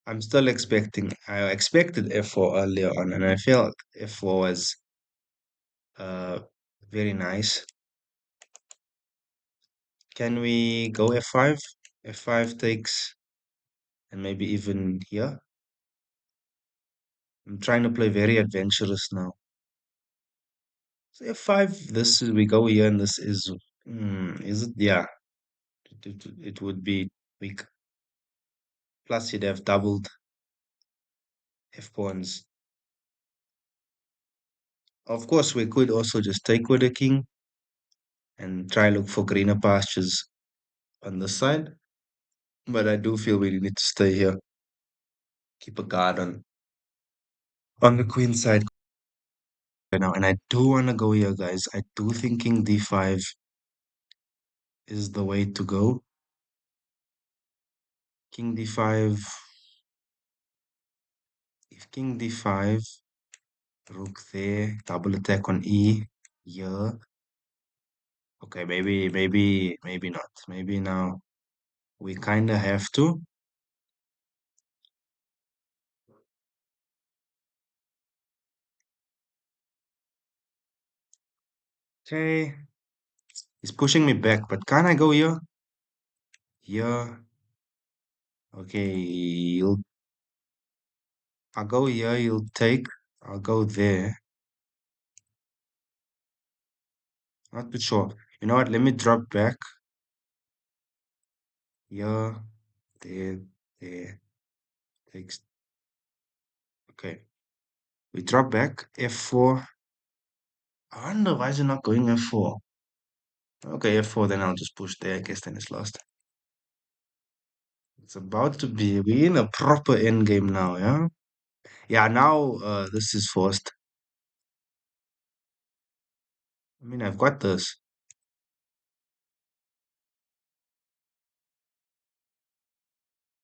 I'm still expecting. I expected f4 earlier on, and I felt f4 was uh very nice. Can we go f5? F5 takes, and maybe even here. I'm trying to play very adventurous now. So f5, this is, we go here, and this is it? Yeah, it would be weak. Plus, you'd have doubled f pawns. Of course, we could also just take with the king and try look for greener pastures on this side. But I do feel we need to stay here, keep a guard on the queen side right now. And I do want to go here, guys. I do think king d5 is the way to go. King d5. If king d5, rook there, double attack on e here. Okay, maybe not. Maybe now we kind of have to. Okay, he's pushing me back, but can I go here? Here. Okay, I'll go here, you'll take. I'll go there. Not too sure. You know what? Let me drop back. Here, there, there. Takes. Okay. We drop back. F4. I wonder why is it not going F4? Okay, F4, then I'll just push there. I guess then it's lost. It's about to be. We in a proper endgame now, yeah? Yeah, now this is forced. I mean, I've got this.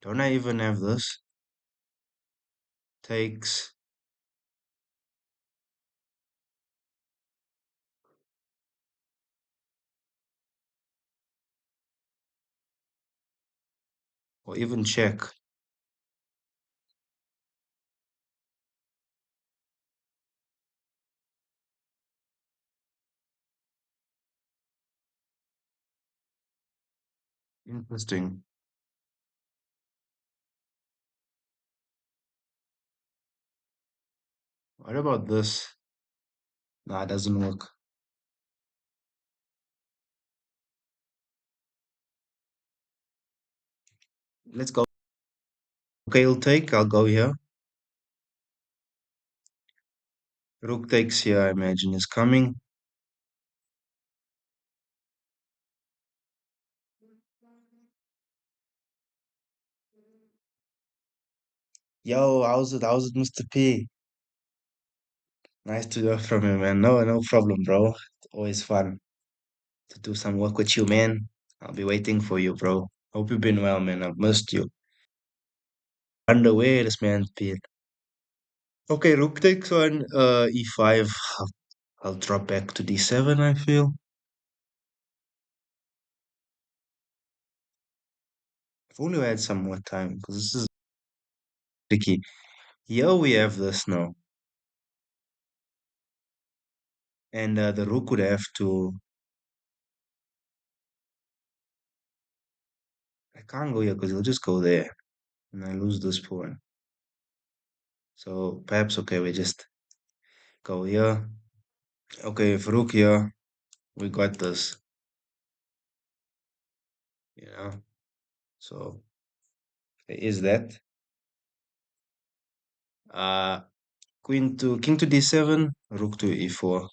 Don't I even have this? Takes. Or even check. Interesting. What about this? Nah, it doesn't work. Let's go. Okay, he'll take. I'll go here. Rook takes here, I imagine, is coming. Yo, how's it? How's it, Mr. P? Nice to hear from you, man. No problem, bro. It's always fun to do some work with you, man. I'll be waiting for you, bro. Hope you've been well, man. I've missed you. Wonder where this man's been. Okay, rook takes on e5. I'll drop back to d7, I feel. If only I had some more time, because this is tricky. Here we have this now. And the rook would have to... I can't go here because he'll just go there. And I lose this pawn. So perhaps, okay, we just go here. Okay, if rook here, we got this. Yeah. So there is that. Uh, king to d7, rook to e4.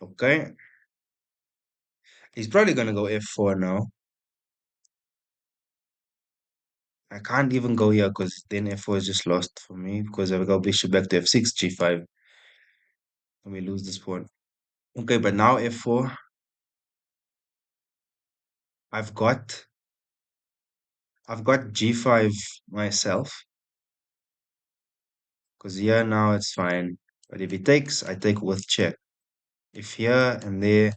Okay. He's probably gonna go f4 now. I can't even go here because then f4 is just lost for me because I go bishop back to f6, g5, and we lose this pawn. Okay, but now f4, I've got I've got g5 myself because here now it's fine. But if he takes, I take with check. If here and there,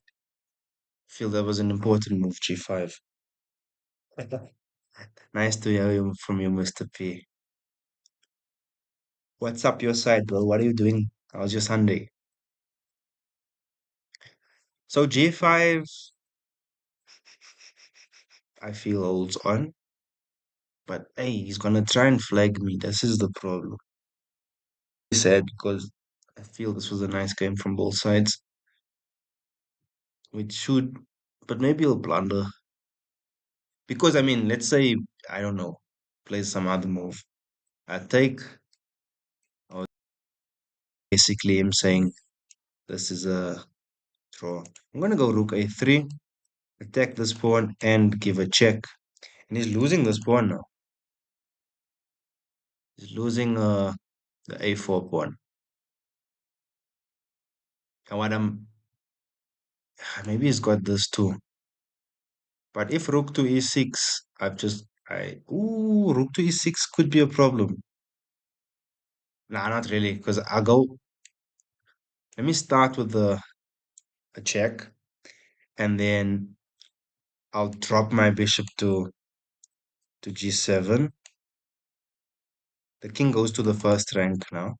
feel that was an important move, g5. Nice to hear from you, Mr. P. What's up your side, bro? What are you doing? How's your Sunday? So g5, I feel holds on, but hey, he's gonna try and flag me. This is the problem. Sad because I feel this was a nice game from both sides, which should, but maybe he'll blunder. Because I mean, let's say, I don't know, plays some other move. I take, or basically him saying this is a draw. I'm gonna go rook a3, attack this pawn, and give a check. And he's losing this pawn now. He's losing the a4 pawn. And what I'm, maybe he's got this too. But if rook to e6, rook to e6 could be a problem. Nah, not really, because let me start with a check, and then I'll drop my bishop to g7. The king goes to the first rank now.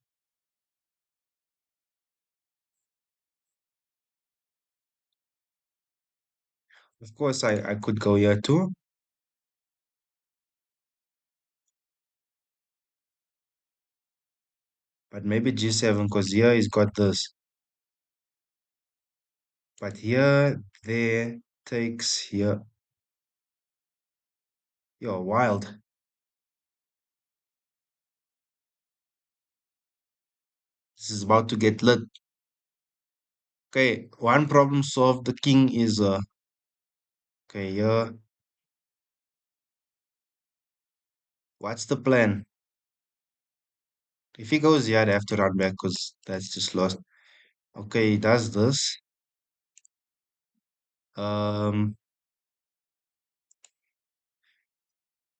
Of course, I could go here too, but maybe g7, because here he's got this. But here, there, takes here. You're wild. This is about to get lit. Okay, one problem solved. The king is okay, here. What's the plan? If he goes here, I'd have to run back because that's just lost. Okay, he does this. Um,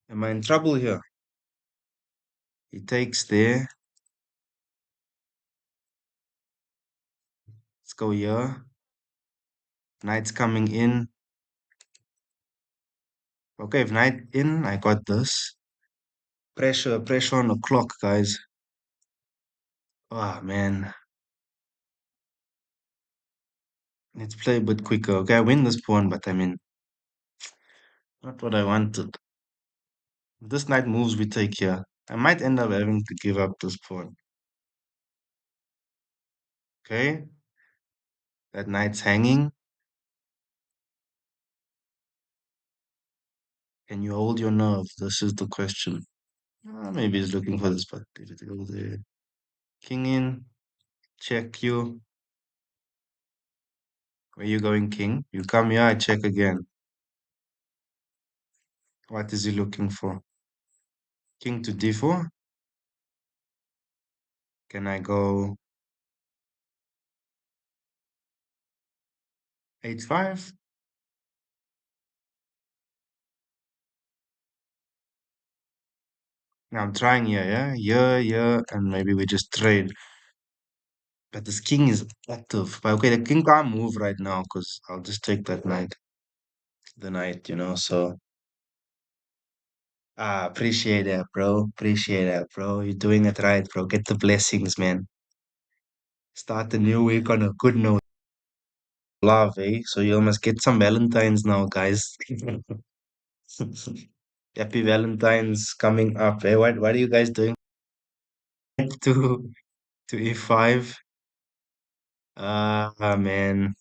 am I in trouble here? He takes there. Let's go here. Knight's coming in. Okay, if knight in, I got this. Pressure on the clock, guys. Ah, man. Let's play a bit quicker. Okay, I win this pawn, but I mean, not what I wanted. If this knight moves, we take here. I might end up having to give up this pawn. Okay, that knight's hanging. Can you hold your nerve? This is the question. Maybe he's looking for this, but if it goes there. King in, check you. Where you going, king? You come here, I check again. What is he looking for? King to d4? Can I go h5? I'm trying here, yeah? Yeah, and maybe we just trade. But this king is active. But okay, the king can't move right now because I'll just take that knight. The knight, so. Appreciate that, bro. Appreciate that, bro. You're doing it right, bro. Get the blessings, man. Start the new week on a good note. Love, eh? So you must get some Valentines now, guys. Happy Valentine's coming up, eh? What are you guys doing? to to E5? Man.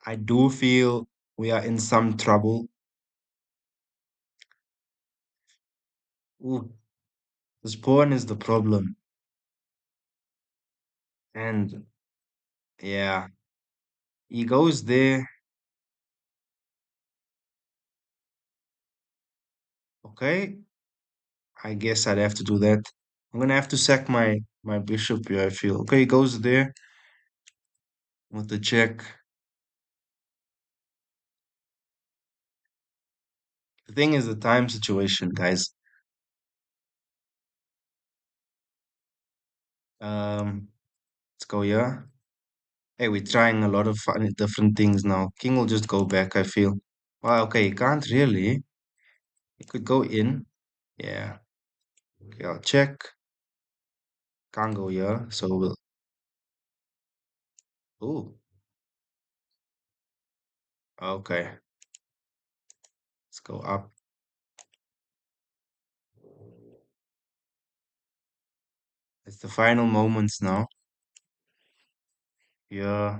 I do feel we are in some trouble. Ooh, this pawn is the problem. And yeah, he goes there. Okay, I guess I'd have to do that. I'm gonna have to sack my bishop here, I feel. Okay, he goes there with the check. The thing is the time situation, guys. Let's go here. Hey, we're trying a lot of fun, different things now. King will just go back, I feel. Well, okay, he can't really. He could go in. Yeah. Okay, I'll check. Can't go here, so we'll. Ooh, okay. Let's go up. It's the final moments now. Yeah.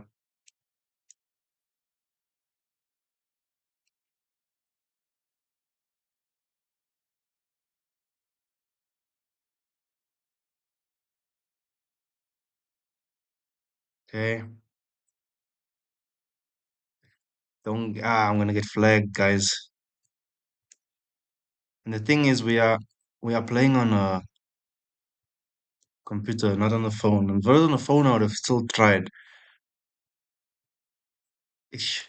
Okay. Don't. I'm gonna get flagged, guys. And the thing is, we are playing on a computer, not on the phone. And were on the phone, I would have still tried. Ish.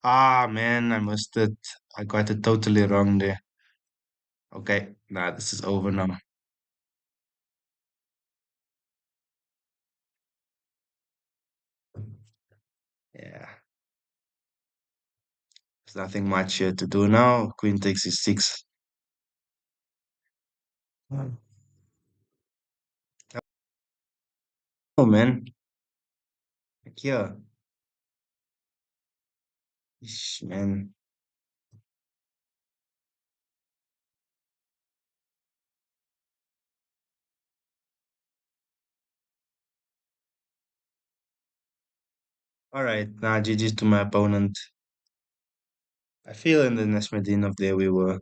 Man, I missed it. I got it totally wrong there. Okay, nah, this is over now. Yeah, there's nothing much here to do now. Queen takes e6. Hmm. Oh man, like here, ish, man. All right, now GG's to my opponent. I feel in the Nesmedin of there we were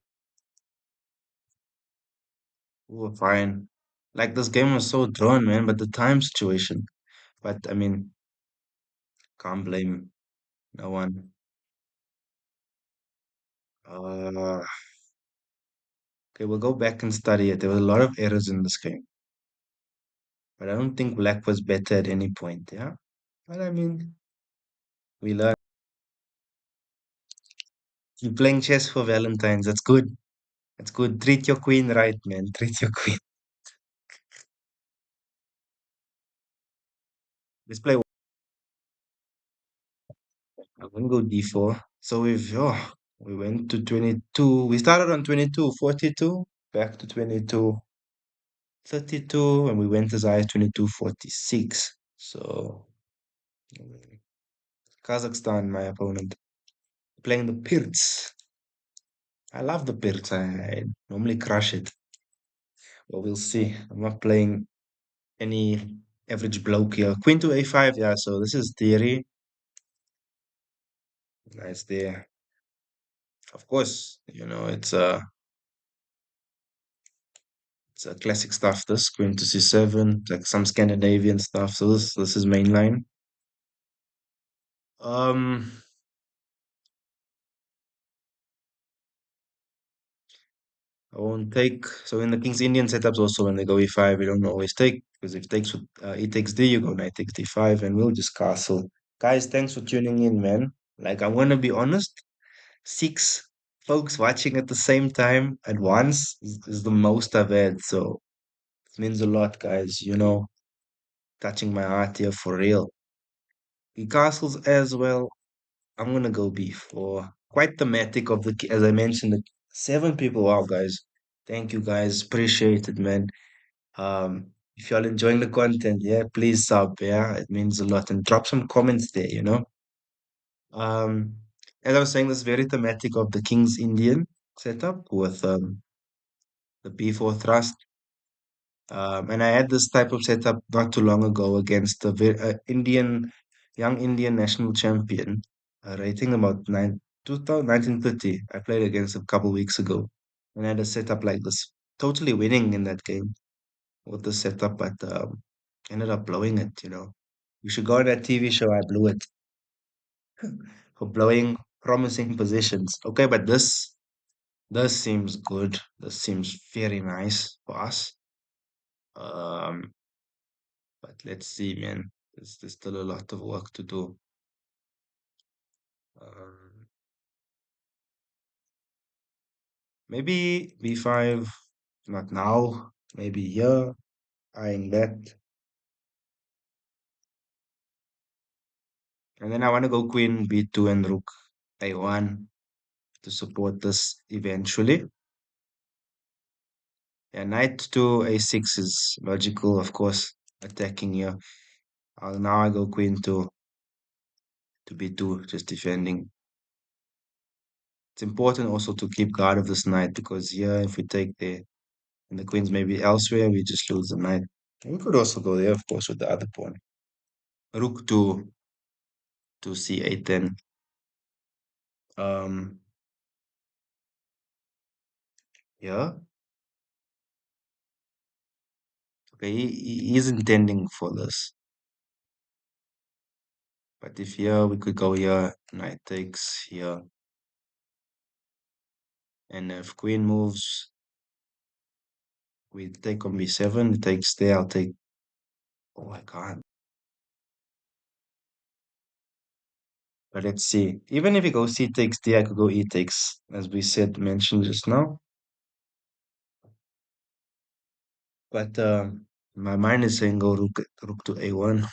fine. Like this game was so drawn, man, but the time situation. But I mean, can't blame no one. Uh, okay, we'll go back and study it. There were a lot of errors in this game, but I don't think black was better at any point. Yeah, but I mean, we learn. You're playing chess for Valentine's. That's good. That's good. Treat your queen right, man. Treat your queen. Let's play. I'm gonna go d4. So we went to 22. We started on 22, 42, back to 22, 32, and we went as high as 22, 46. So Kazakhstan, my opponent, playing the Pirts. I love the Pirts. I normally crush it, but we'll see. I'm not playing any average bloke here. Queen to a5, yeah. So this is theory. Nice there. Of course, it's a classic stuff. This Queen to c7, like some Scandinavian stuff. So this is mainline. Um, I won't take. So in the King's Indian setups, also when they go e5, we don't always take because if takes with e takes d, you go knight takes d5, and we'll just castle. Guys, thanks for tuning in, man. Like, I want to be honest, six folks watching at the same time at once is the most I've had. So it means a lot, guys. Touching my heart here for real. The castles as well. I'm gonna go B4. Quite thematic of as I mentioned, the 7 people. Wow, guys. Thank you, guys. Appreciate it, man. If y'all enjoying the content, yeah, please sub, yeah, it means a lot. And drop some comments there. Um, as I was saying, this very thematic of the King's Indian setup with the B4 thrust. And I had this type of setup not too long ago against the young Indian national champion, rating about 1930. I played against a couple weeks ago, and I had a setup like this, totally winning in that game with the setup, but ended up blowing it. You should go on that TV show. I blew it for blowing promising positions. Okay, but this seems good. This seems very nice for us. Um, but let's see, man. There's still a lot of work to do. Um, maybe B5, not now. Maybe here, eyeing that. And then I want to go Queen B2 and Rook A1 to support this eventually. Yeah, Knight to A6 is logical, of course, attacking here. Now I go Queen to B2, just defending. It's important also to keep guard of this knight because here, if we take there and the queen's maybe elsewhere, we just lose the knight. And we could also go there, of course, with the other pawn. Rook to C8 then. Um, yeah. Okay, he's intending for this. But if here, we could go here, knight takes here. And if queen moves, we take on B7, it takes there, I'll take. Oh, I can't. But let's see. Even if he goes C takes D, I could go E takes, as we mentioned just now. But my mind is saying go rook to A1.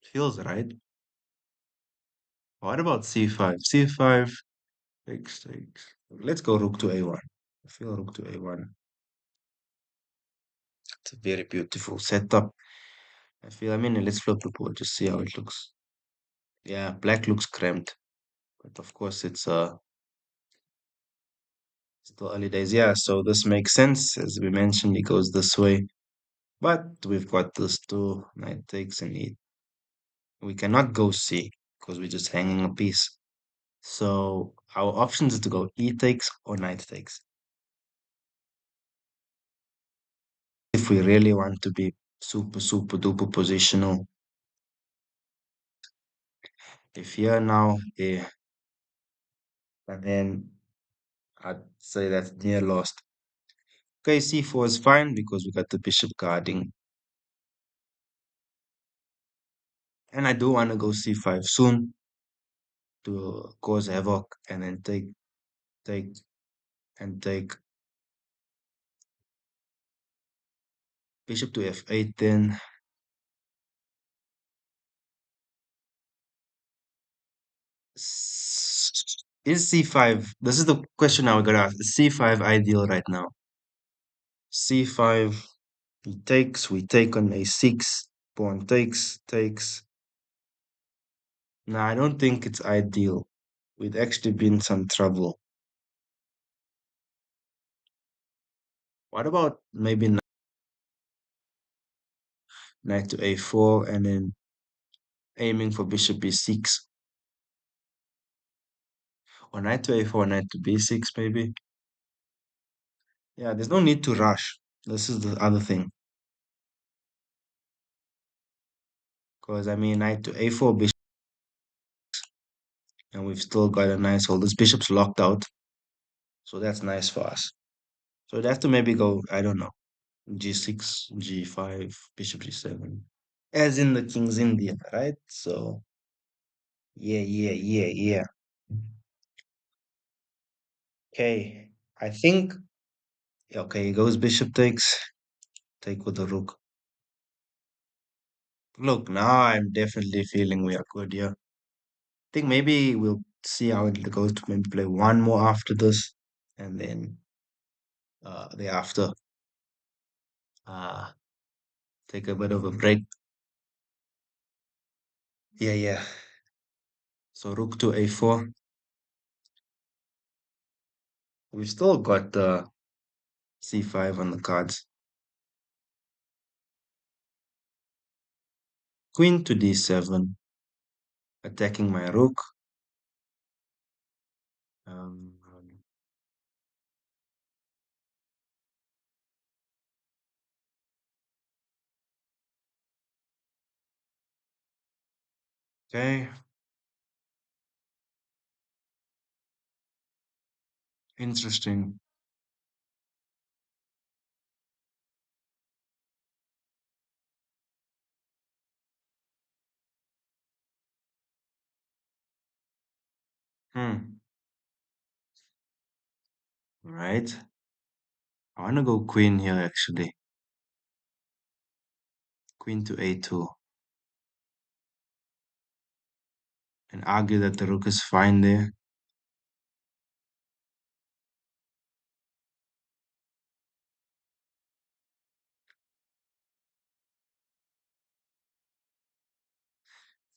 Feels right. What about C5? C5 takes. Let's go rook to A1. I feel rook to A1. It's a very beautiful setup. I mean, let's flip the board, just see how it looks. Yeah, black looks cramped. But of course, it's still early days. Yeah, so this makes sense. As we mentioned, it goes this way. But we've got this two, knight takes and E. We cannot go C because we're just hanging a piece. So our options is to go E takes or knight takes. If we really want to be super, super duper positional. If here now, and then I'd say that's near lost. Okay, C4 is fine because we got the bishop guarding. And I do want to go C5 soon to cause havoc and then take, and take bishop to F8 then. Is C5, this is the question I would gonna ask, is C5 ideal right now? C5, he takes, we take on A6, pawn takes. No, I don't think it's ideal. We'd actually be in some trouble. What about maybe knight to A4 and then aiming for bishop B6? Or knight to A4, knight to B6 maybe? Yeah, there's no need to rush. This is the other thing. Because I mean, knight to A4 bishop, and we've still got a nice hold. This bishop's locked out, so that's nice for us. So we'd have to maybe go, I don't know. G6, G5, Bishop G7. As in the King's Indian, right? So, yeah, yeah, yeah, yeah. Okay, I think, okay, goes Bishop takes, take with the Rook. Look, now I'm definitely feeling we are good here. Think maybe we'll see how it goes to maybe play one more after this, and then thereafter uh take a bit of a break. Yeah, yeah. So rook to a4. We've still got c5 on the cards. Queen to d7, attacking my rook. Um, okay, interesting. Hmm. Right. I want to go queen here actually. Queen to a2, and argue that the rook is fine there.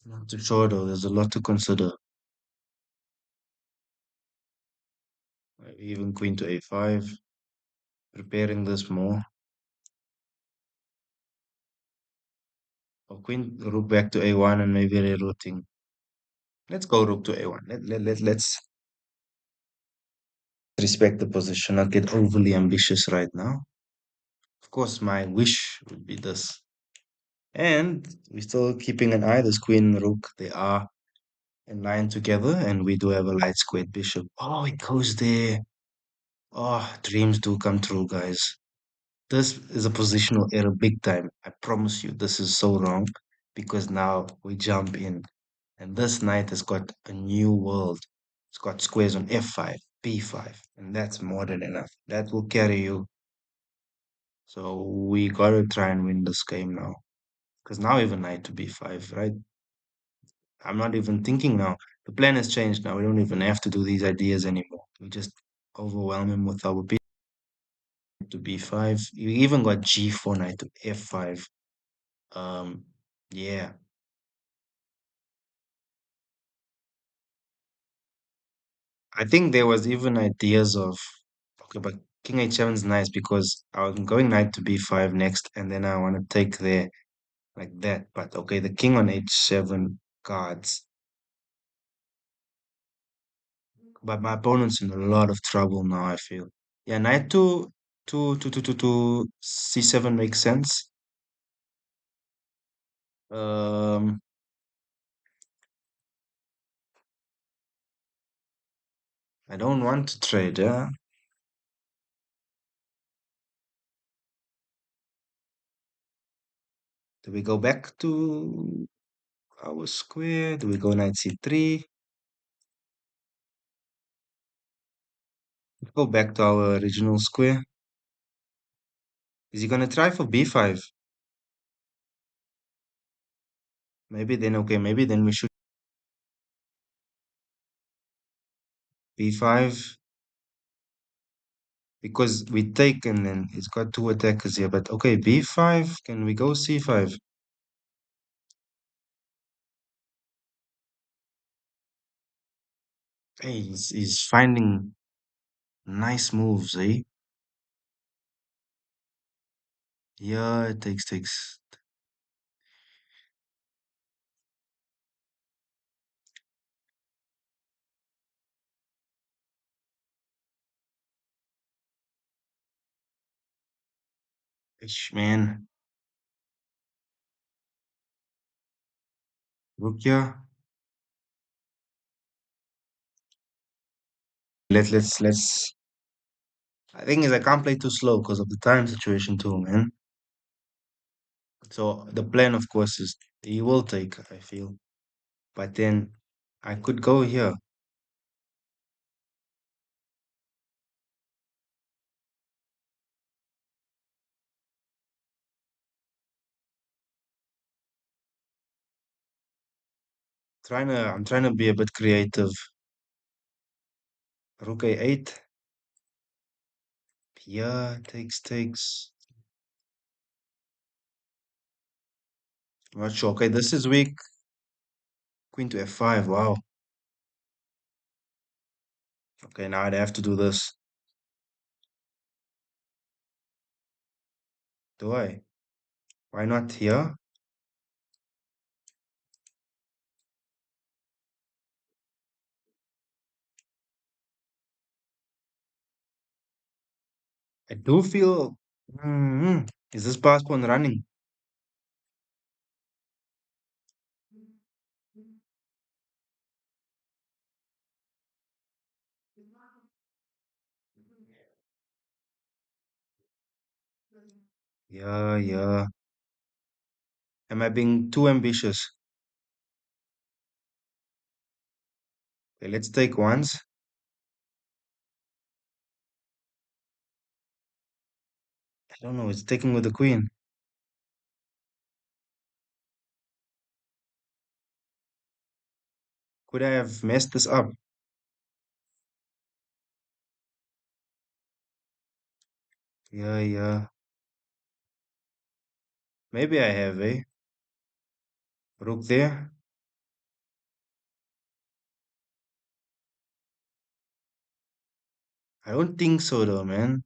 Not too sure though. There's a lot to consider. Even queen to a5, preparing this more. Or queen rook back to a1 and maybe rerouting. Let's go rook to a1. Let's respect the position, not get overly ambitious right now. Of course, my wish would be this. And we're still keeping an eye. This queen and rook, they are in line together, and we do have a light squared bishop. Oh, it goes there. Oh, dreams do come true, guys. This is a positional error, big time. I promise you, this is so wrong because now we jump in. And this knight has got a new world. It's got squares on f5, b5, and that's more than enough. That will carry you. So we gotta try and win this game now. Because now even knight to b5, right? I'm not even thinking now. The plan has changed now. We don't even have to do these ideas anymore. We just overwhelm him with our b to b5. You even got g4 knight to f5. Um, yeah. I think there was even ideas of okay, but King H7 is nice because I'm going knight to b5 next, and then I want to take there like that. But okay, the king on h7 guards. But my opponent's in a lot of trouble now, I feel. Yeah, knight to c7 makes sense. Um, I don't want to trade, yeah. Do we go back to our square? Do we go knight c3? Go back to our original square. Is he gonna try for b5? Maybe then, okay, maybe then we should b5 because we take and then it's got two attackers here. But okay, b5, can we go c5? Hey, he's finding nice moves, eh? Yeah, it takes. Ish, man. Rukia. Let's. I think is I can't play too slow because of the time situation too, man. So the plan, of course, is he will take, I feel. But then I could go here. I'm trying to be a bit creative. Rook A8. Yeah, takes. I'm not sure. Okay, this is weak. Queen to F5. Wow. Okay, now I'd have to do this. Do I? Why not here? I do feel. Is this pass pawn running? Yeah, yeah. Am I being too ambitious? Okay, let's take once. I don't know. It's taking with the queen. Could I have messed this up? Yeah, yeah. Maybe I have, eh? Rook there. I don't think so, though, man.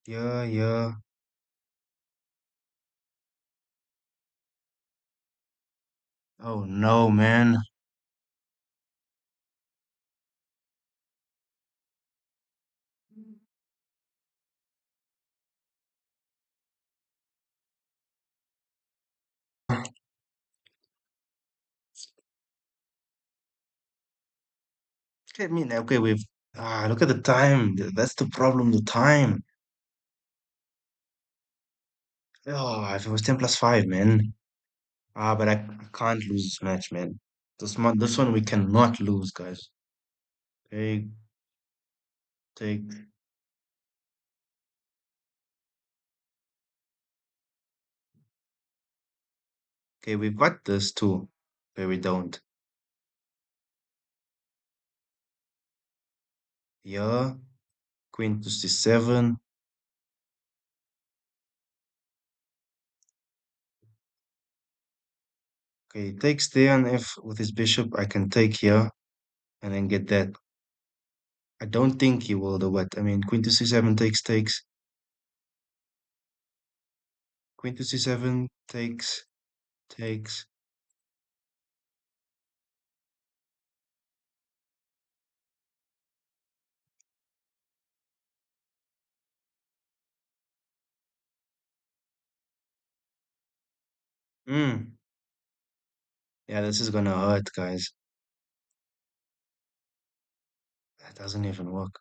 Yeah, yeah. Oh no, man. I mean, okay, look at the time. That's the problem, the time. Oh, if it was 10 plus 5, man. But I can't lose this match, man. This one we cannot lose, guys. Take, take. Okay, we've got this too, where we don't. Yeah, Queen to C7. Okay, takes there and if with his bishop, I can take here and then get that. I don't think he will, though, but I mean, Queen to C7 takes. Queen to C7 takes. Hmm. Yeah, this is gonna hurt, guys. That doesn't even work.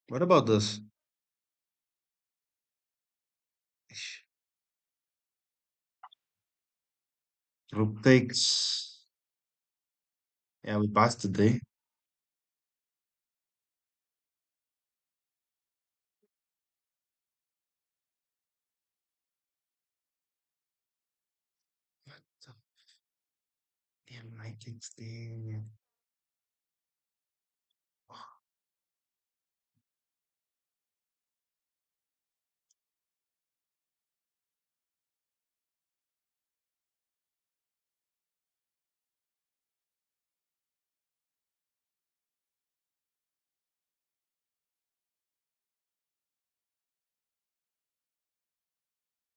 What about this? Ish. Rook takes. Yeah, we passed today. So, damn, knight takes there.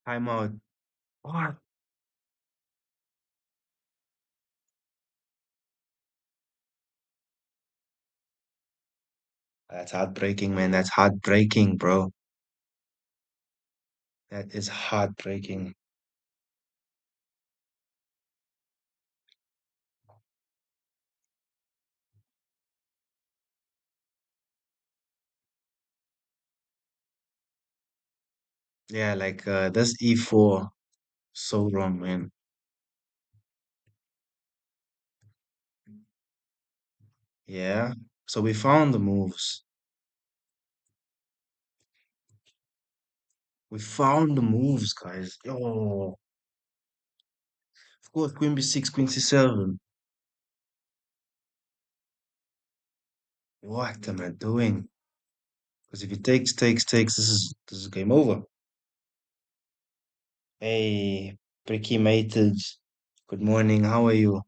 Timeout. What? That's heartbreaking, man. That's heartbreaking, bro. That is heartbreaking. Yeah, like this E4, so wrong, man. Yeah. So we found the moves. We found the moves, guys. Yo, of course, Queen B6, Queen C7. What am I doing? Because if he takes, this is game over. Hey, Pricky mated. Good morning. How are you?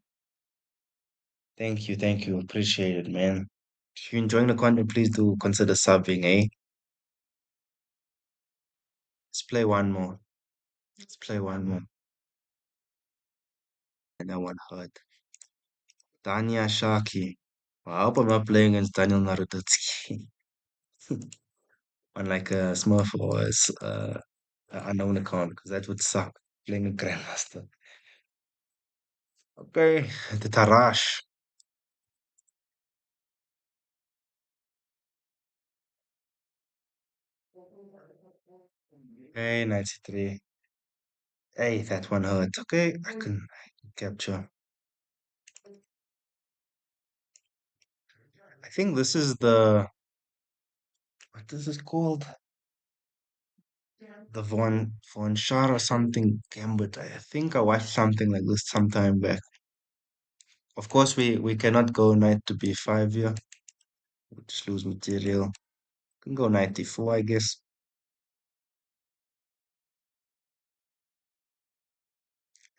Thank you, thank you. Appreciate it, man. If you're enjoying the content, please do consider subbing, eh? Let's play one more. Let's play one more. And that one hurt. Tanya Shaki. Well, I hope I'm not playing against Daniel Naroditsky on like a Smurf or a unknown account because that would suck playing a Grandmaster. Okay, the Tarash. Hey, 93. Hey, that one hurt. Okay, I can capture. I think this is what is it called? The Von Shar or something Gambit. I think I watched something like this sometime back. Of course, we cannot go knight to b5 here. We'll just lose material. Can go knight d4, I guess.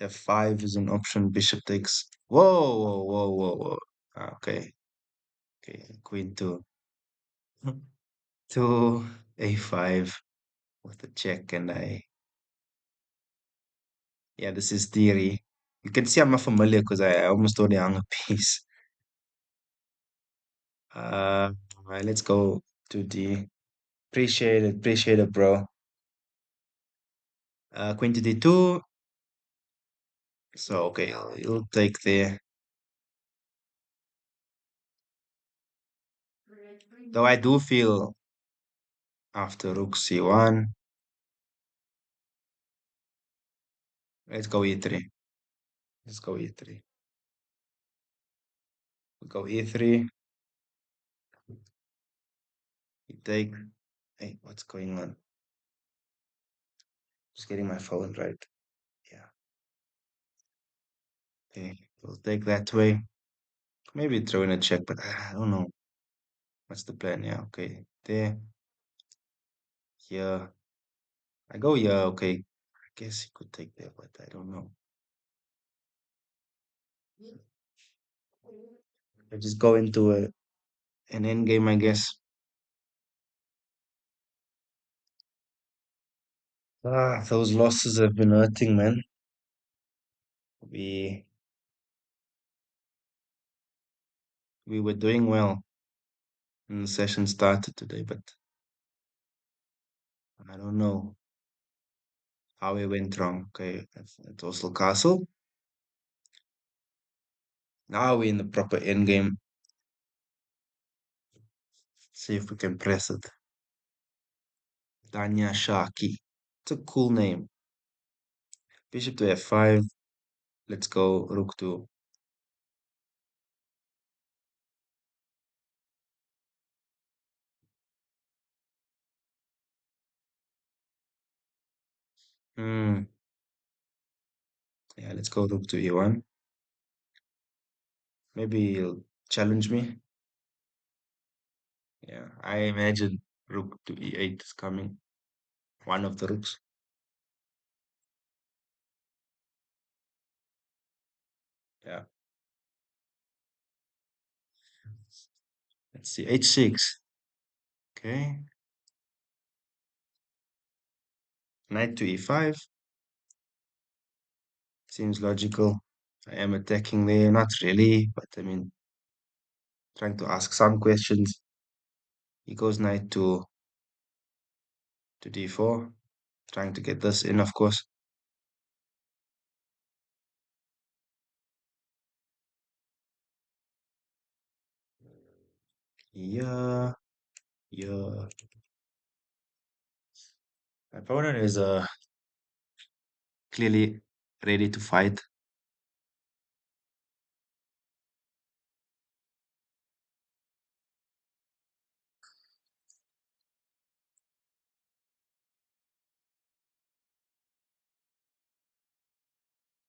F5 is an option. Bishop takes. Whoa, whoa, whoa, whoa, whoa. Okay, okay. Queen two. To a5 with a check, and yeah, this is theory. You can see I'm not familiar because I almost already hung a piece. All right, let's go to D. Appreciate it, bro. Queen to D2. So, okay, you'll take there. Though I do feel after Rook C1, let's go E3. Let's go E3. We go E3. You take. Hey, what's going on? Just getting my phone right. Yeah. Okay, we'll take that way. Maybe throw in a check, but I don't know. What's the plan? Yeah, okay. There, here. I go here, okay. I guess you could take there, but I don't know. I just go into an end game, I guess. Those losses have been hurting, man. We we were doing well when the session started today, but I don't know how we went wrong. Okay, it's also castle. Now we're in the proper end game. See if we can press it. Tanya Shaki. It's a cool name. Bishop to f5. Let's go rook to. Hmm. Yeah, let's go rook to e1. Maybe he'll challenge me. Yeah, I imagine rook to e8 is coming. One of the rooks. Yeah. Let's see. h6. Okay. Knight to e5. Seems logical. I am attacking there. Not really, but I mean, trying to ask some questions. He goes knight to d4, trying to get this in, of course. Yeah, yeah. My opponent is clearly ready to fight.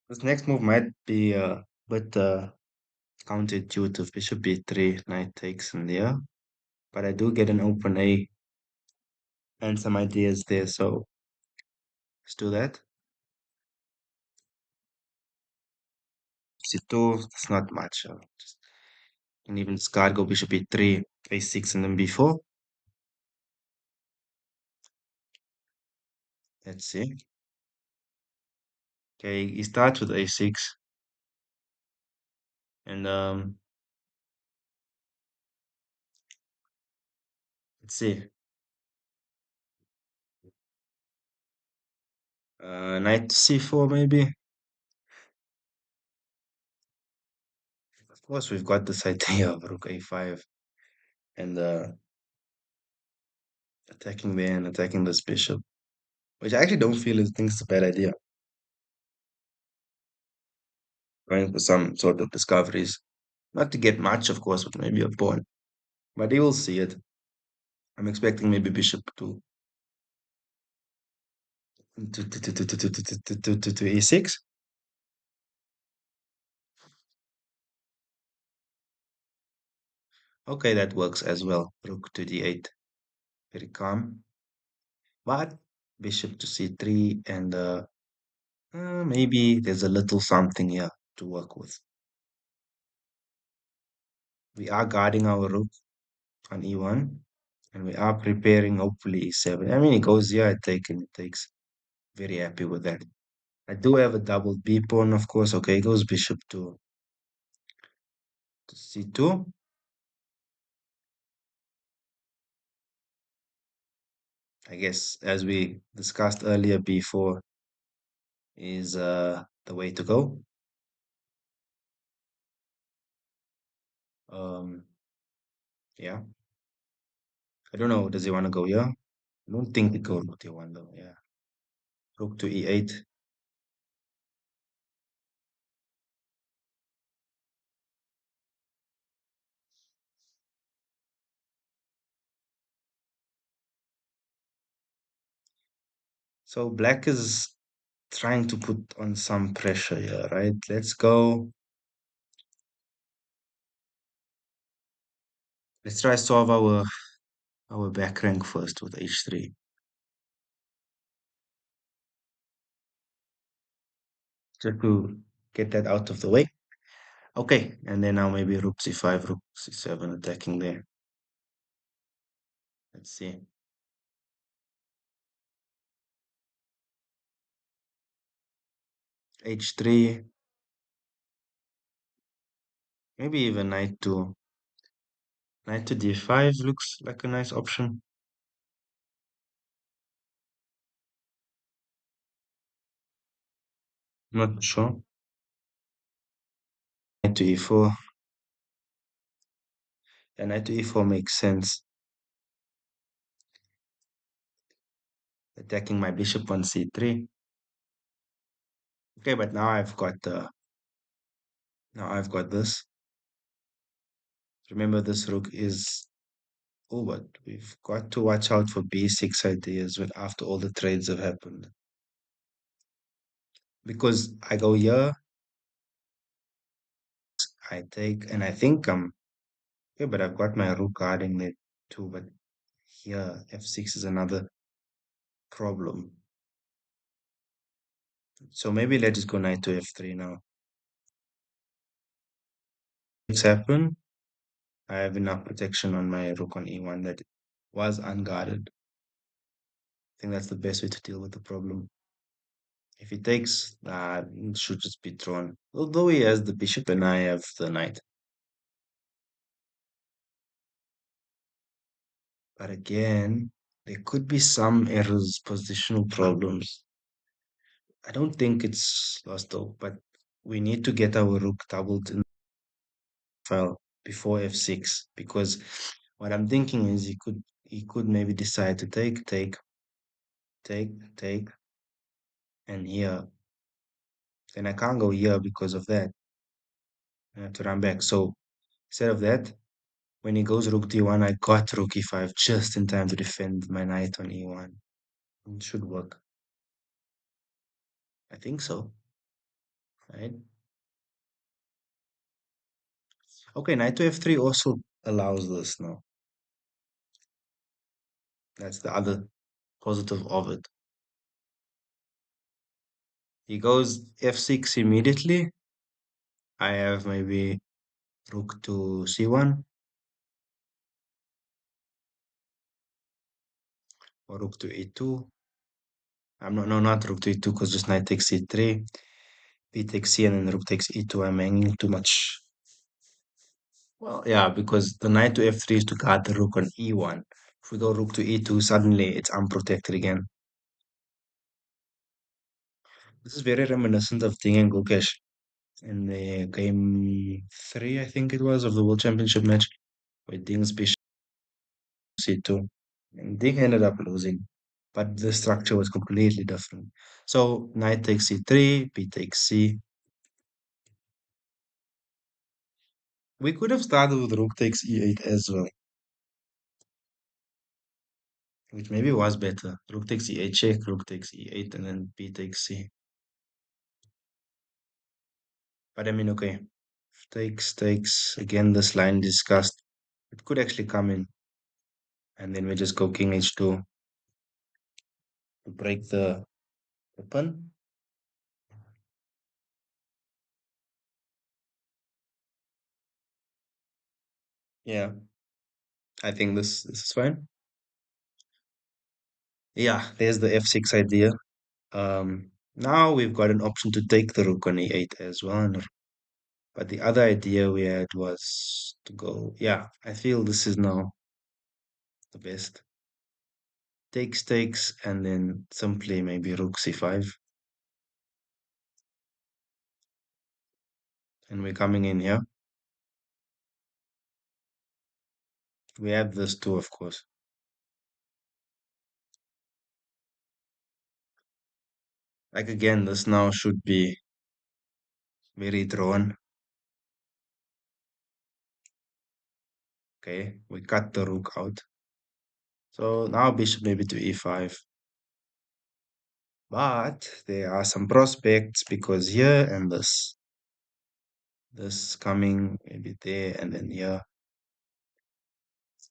This next move might be a bit counterintuitive. Bishop b3, knight takes in there. But I do get an open A and some ideas there, so let's do that. C2, that's not much. Just, and even discard, go bishop e3, a6, and then b4. Let's see. Okay, he starts with a6, and let's see. Knight to c4 maybe. Of course, we've got this idea of rook a5 and attacking there and attacking this bishop, which I actually don't feel is think it's a bad idea. Going for some sort of discoveries, not to get much, of course, but maybe a pawn. But he will see it. I'm expecting maybe bishop to e6. Okay, that works as well. Rook to d8, very calm. But bishop to c3 and maybe there's a little something here to work with. We are guarding our rook on e1 and we are preparing hopefully e7. I mean, it goes here, I take and it takes. Very happy with that. I do have a double b pawn, of course. Okay, it goes bishop to c2. I guess as we discussed earlier, b4 is the way to go. Um, yeah. I don't know. Does he want to go here? I don't think he goes with e1 though. Yeah. Rook to e8. So black is trying to put on some pressure here, right? Let's go. Let's try solve our back rank first with h3. Just to get that out of the way. Okay, and then now maybe rook c5, rook c7 attacking there. Let's see. h3, maybe even knight to d5 looks like a nice option. Not sure. Knight to e4. Yeah, knight to e4 makes sense. Attacking my bishop on c3. Okay, but now I've got this. Remember this rook is oh, but we've got to watch out for b6 ideas when after all the trades have happened. Because I go here, I take, and I think I'm yeah, but I've got my rook guarding it too. But here, f6 is another problem. So maybe let's just go knight to f3 now. What's happened? I have enough protection on my rook on e1 that was unguarded. I think that's the best way to deal with the problem. If he takes, it should just be drawn. Although he has the bishop and I have the knight. But again, there could be some errors, positional problems. I don't think it's lost though, but we need to get our rook doubled in the file before f6 because what I'm thinking is he could maybe decide to take, and here. Then I can't go here because of that. I have to run back. So instead of that, when he goes rook d1, I got rook e5 just in time to defend my knight on e1. It should work. I think so, right? Okay, knight to f3 also allows this now. That's the other positive of it. He goes f6 immediately. I have maybe rook to c1 or rook to e2. I'm not, no, not rook to e2 because just knight takes c3, b takes c, and then rook takes e2. I'm hanging too much. Well, yeah, because the knight to f3 is to guard the rook on e1. If we go rook to e2, suddenly it's unprotected again. This is very reminiscent of Ding and Gukesh in the game 3, I think it was, of the World Championship match, where Ding's bishop c2. And Ding ended up losing, but the structure was completely different. So knight takes c3, b takes c. We could have started with rook takes e8 as well, which maybe was better. Rook takes e8 check, rook takes e8, and then b takes c. But I mean, okay, takes. Again, this line discussed. It could actually come in, and then we just go king h2 to break the open. Yeah, I think this is fine. Yeah, there's the f6 idea. Now we've got an option to take the rook on e8 as well. But the other idea we had was to go, yeah, I feel this is now the best. Takes, and then simply maybe rook c5. And we're coming in here. We have this too, of course. Like again, this now should be very drawn. Okay, we cut the rook out. So now bishop maybe to e5. But there are some prospects because here and this coming maybe there and then here.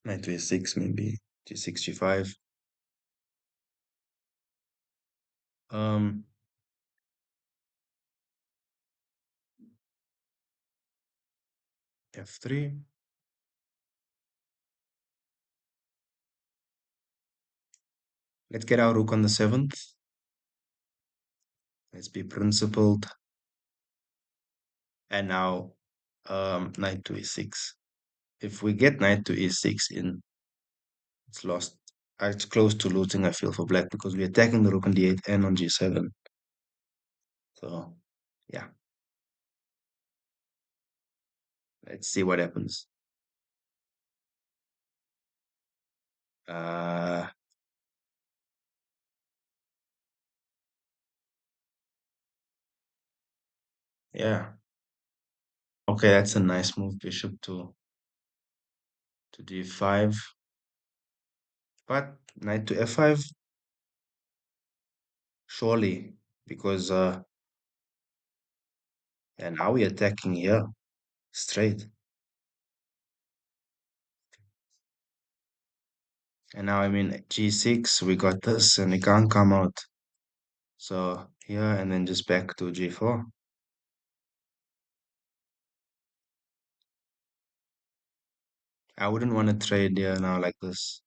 Knight to a6 maybe, g6, g5. Um, f3. Let's get our rook on the 7th. Let's be principled. And now knight to e6. If we get knight to e6 in, it's lost. It's close to losing, I feel, for black because we're attacking the rook on d8 and on g7. So, yeah, let's see what happens. Uh, yeah. Okay, that's a nice move, bishop to d5. But knight to f5, surely, because and now we're attacking here straight. And now I'm in g6, we got this, and it can't come out. So here and then just back to g4. I wouldn't want to trade here now like this.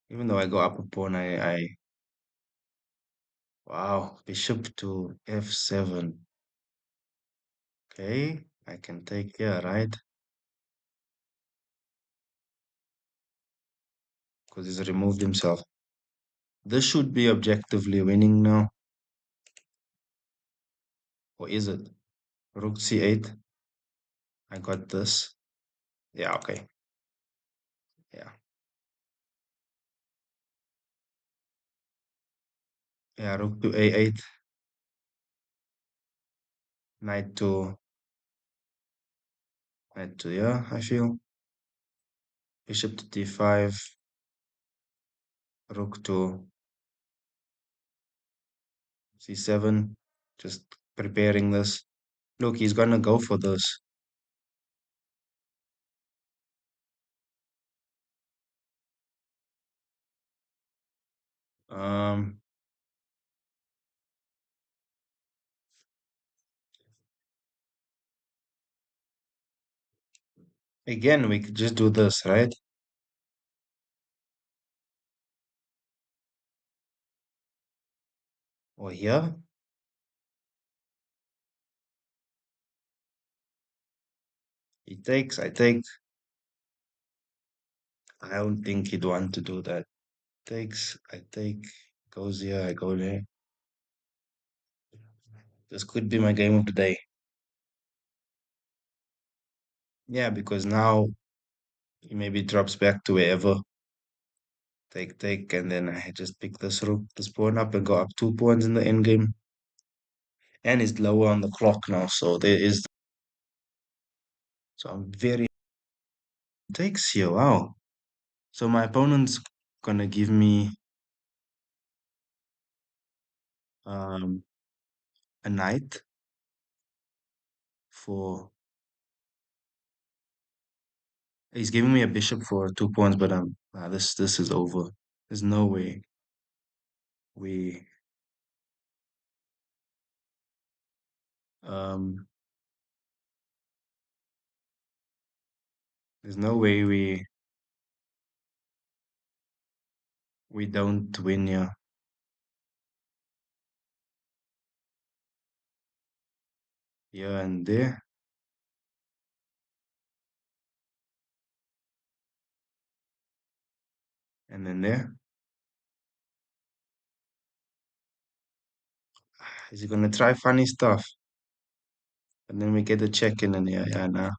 Even though I go up a pawn, wow, bishop to f7. Okay, I can take here, right? because he's removed himself. This should be objectively winning now, or is it? Rook c8. I got this. Yeah, okay. Yeah. Yeah, rook to a8, knight to yeah, I feel. Bishop to d5, rook to c7. Just preparing this. Look, he's gonna go for this. Um, Again, we could just do this, right? Or here. He takes, I take. I don't think he'd want to do that. Takes, I take. Goes here, I go there. This could be my game of the day. Yeah, because now he maybe drops back to wherever. Take, and then I just pick this rook, this pawn up, and go up 2 pawns in the endgame. And it's lower on the clock now, so there is. So I'm very takes here. Wow. So my opponent's gonna give me um a knight for. He's giving me a bishop for 2 pawns, but this is over. There's no way we um there's no way we don't win here. Here and there, and then there. Is he gonna try funny stuff? And then we get a check in, and yeah, nah.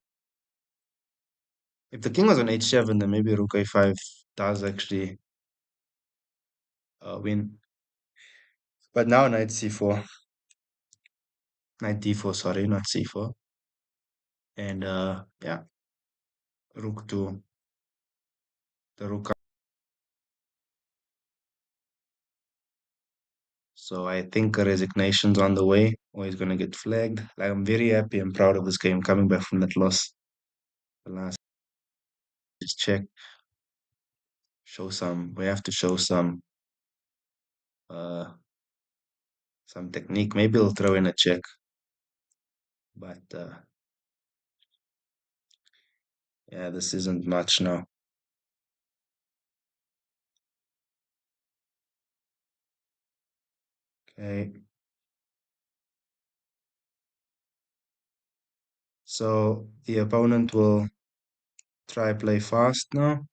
If the king was on h7, then maybe rook a5 does actually win. But now knight c4, knight d4, sorry, not c4. And yeah, rook to the rook. So I think a resignation's on the way, or he's gonna get flagged. Like I'm very happy and proud of this game coming back from that loss. The last just check, show some. We have to show uh some technique. Maybe he'll throw in a check, but yeah, this isn't much now. Okay, so the opponent will try play fast now.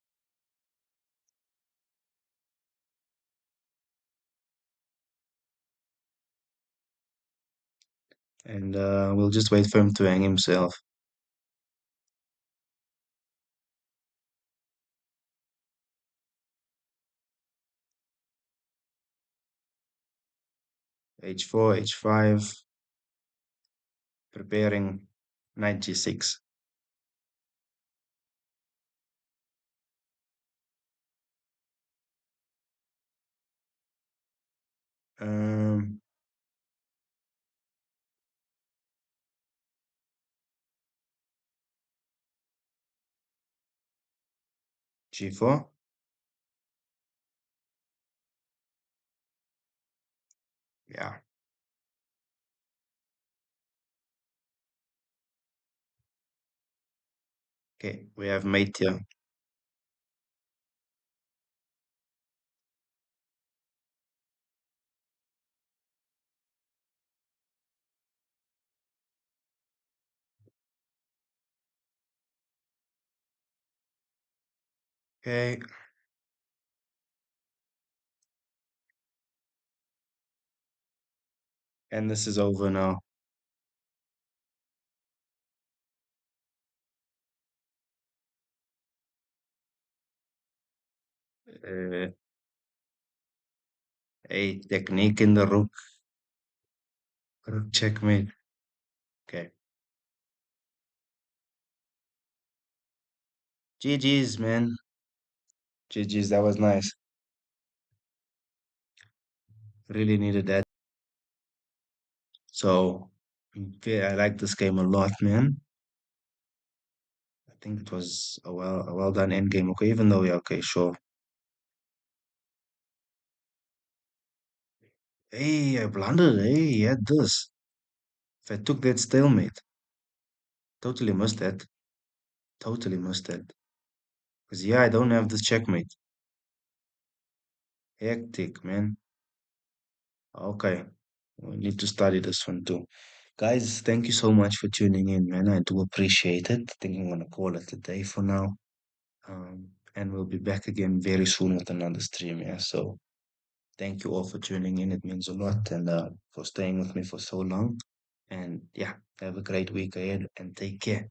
And we'll just wait for him to hang himself. H4, H5, preparing knight G6. Um, G4. Yeah. Okay, we have mate here. Okay. And this is over now. Uh, a technique in the rook. Rook checkmate. Okay. GG's, man. GG's. That was nice. Really needed that. So, yeah, I like this game a lot, man. I think it was a well done end game. Okay, even though, yeah, okay, sure. Hey, I blundered. Hey, he had this. If I took that stalemate, totally missed that. Totally missed that. Because, yeah, I don't have this checkmate. Hectic, man. Okay. We need to study this one too. Guys, thank you so much for tuning in, man. I do appreciate it. I think I'm gonna call it a day for now. And we'll be back again very soon with another stream, yeah. So thank you all for tuning in. It means a lot and for staying with me for so long. And yeah, have a great week ahead and take care.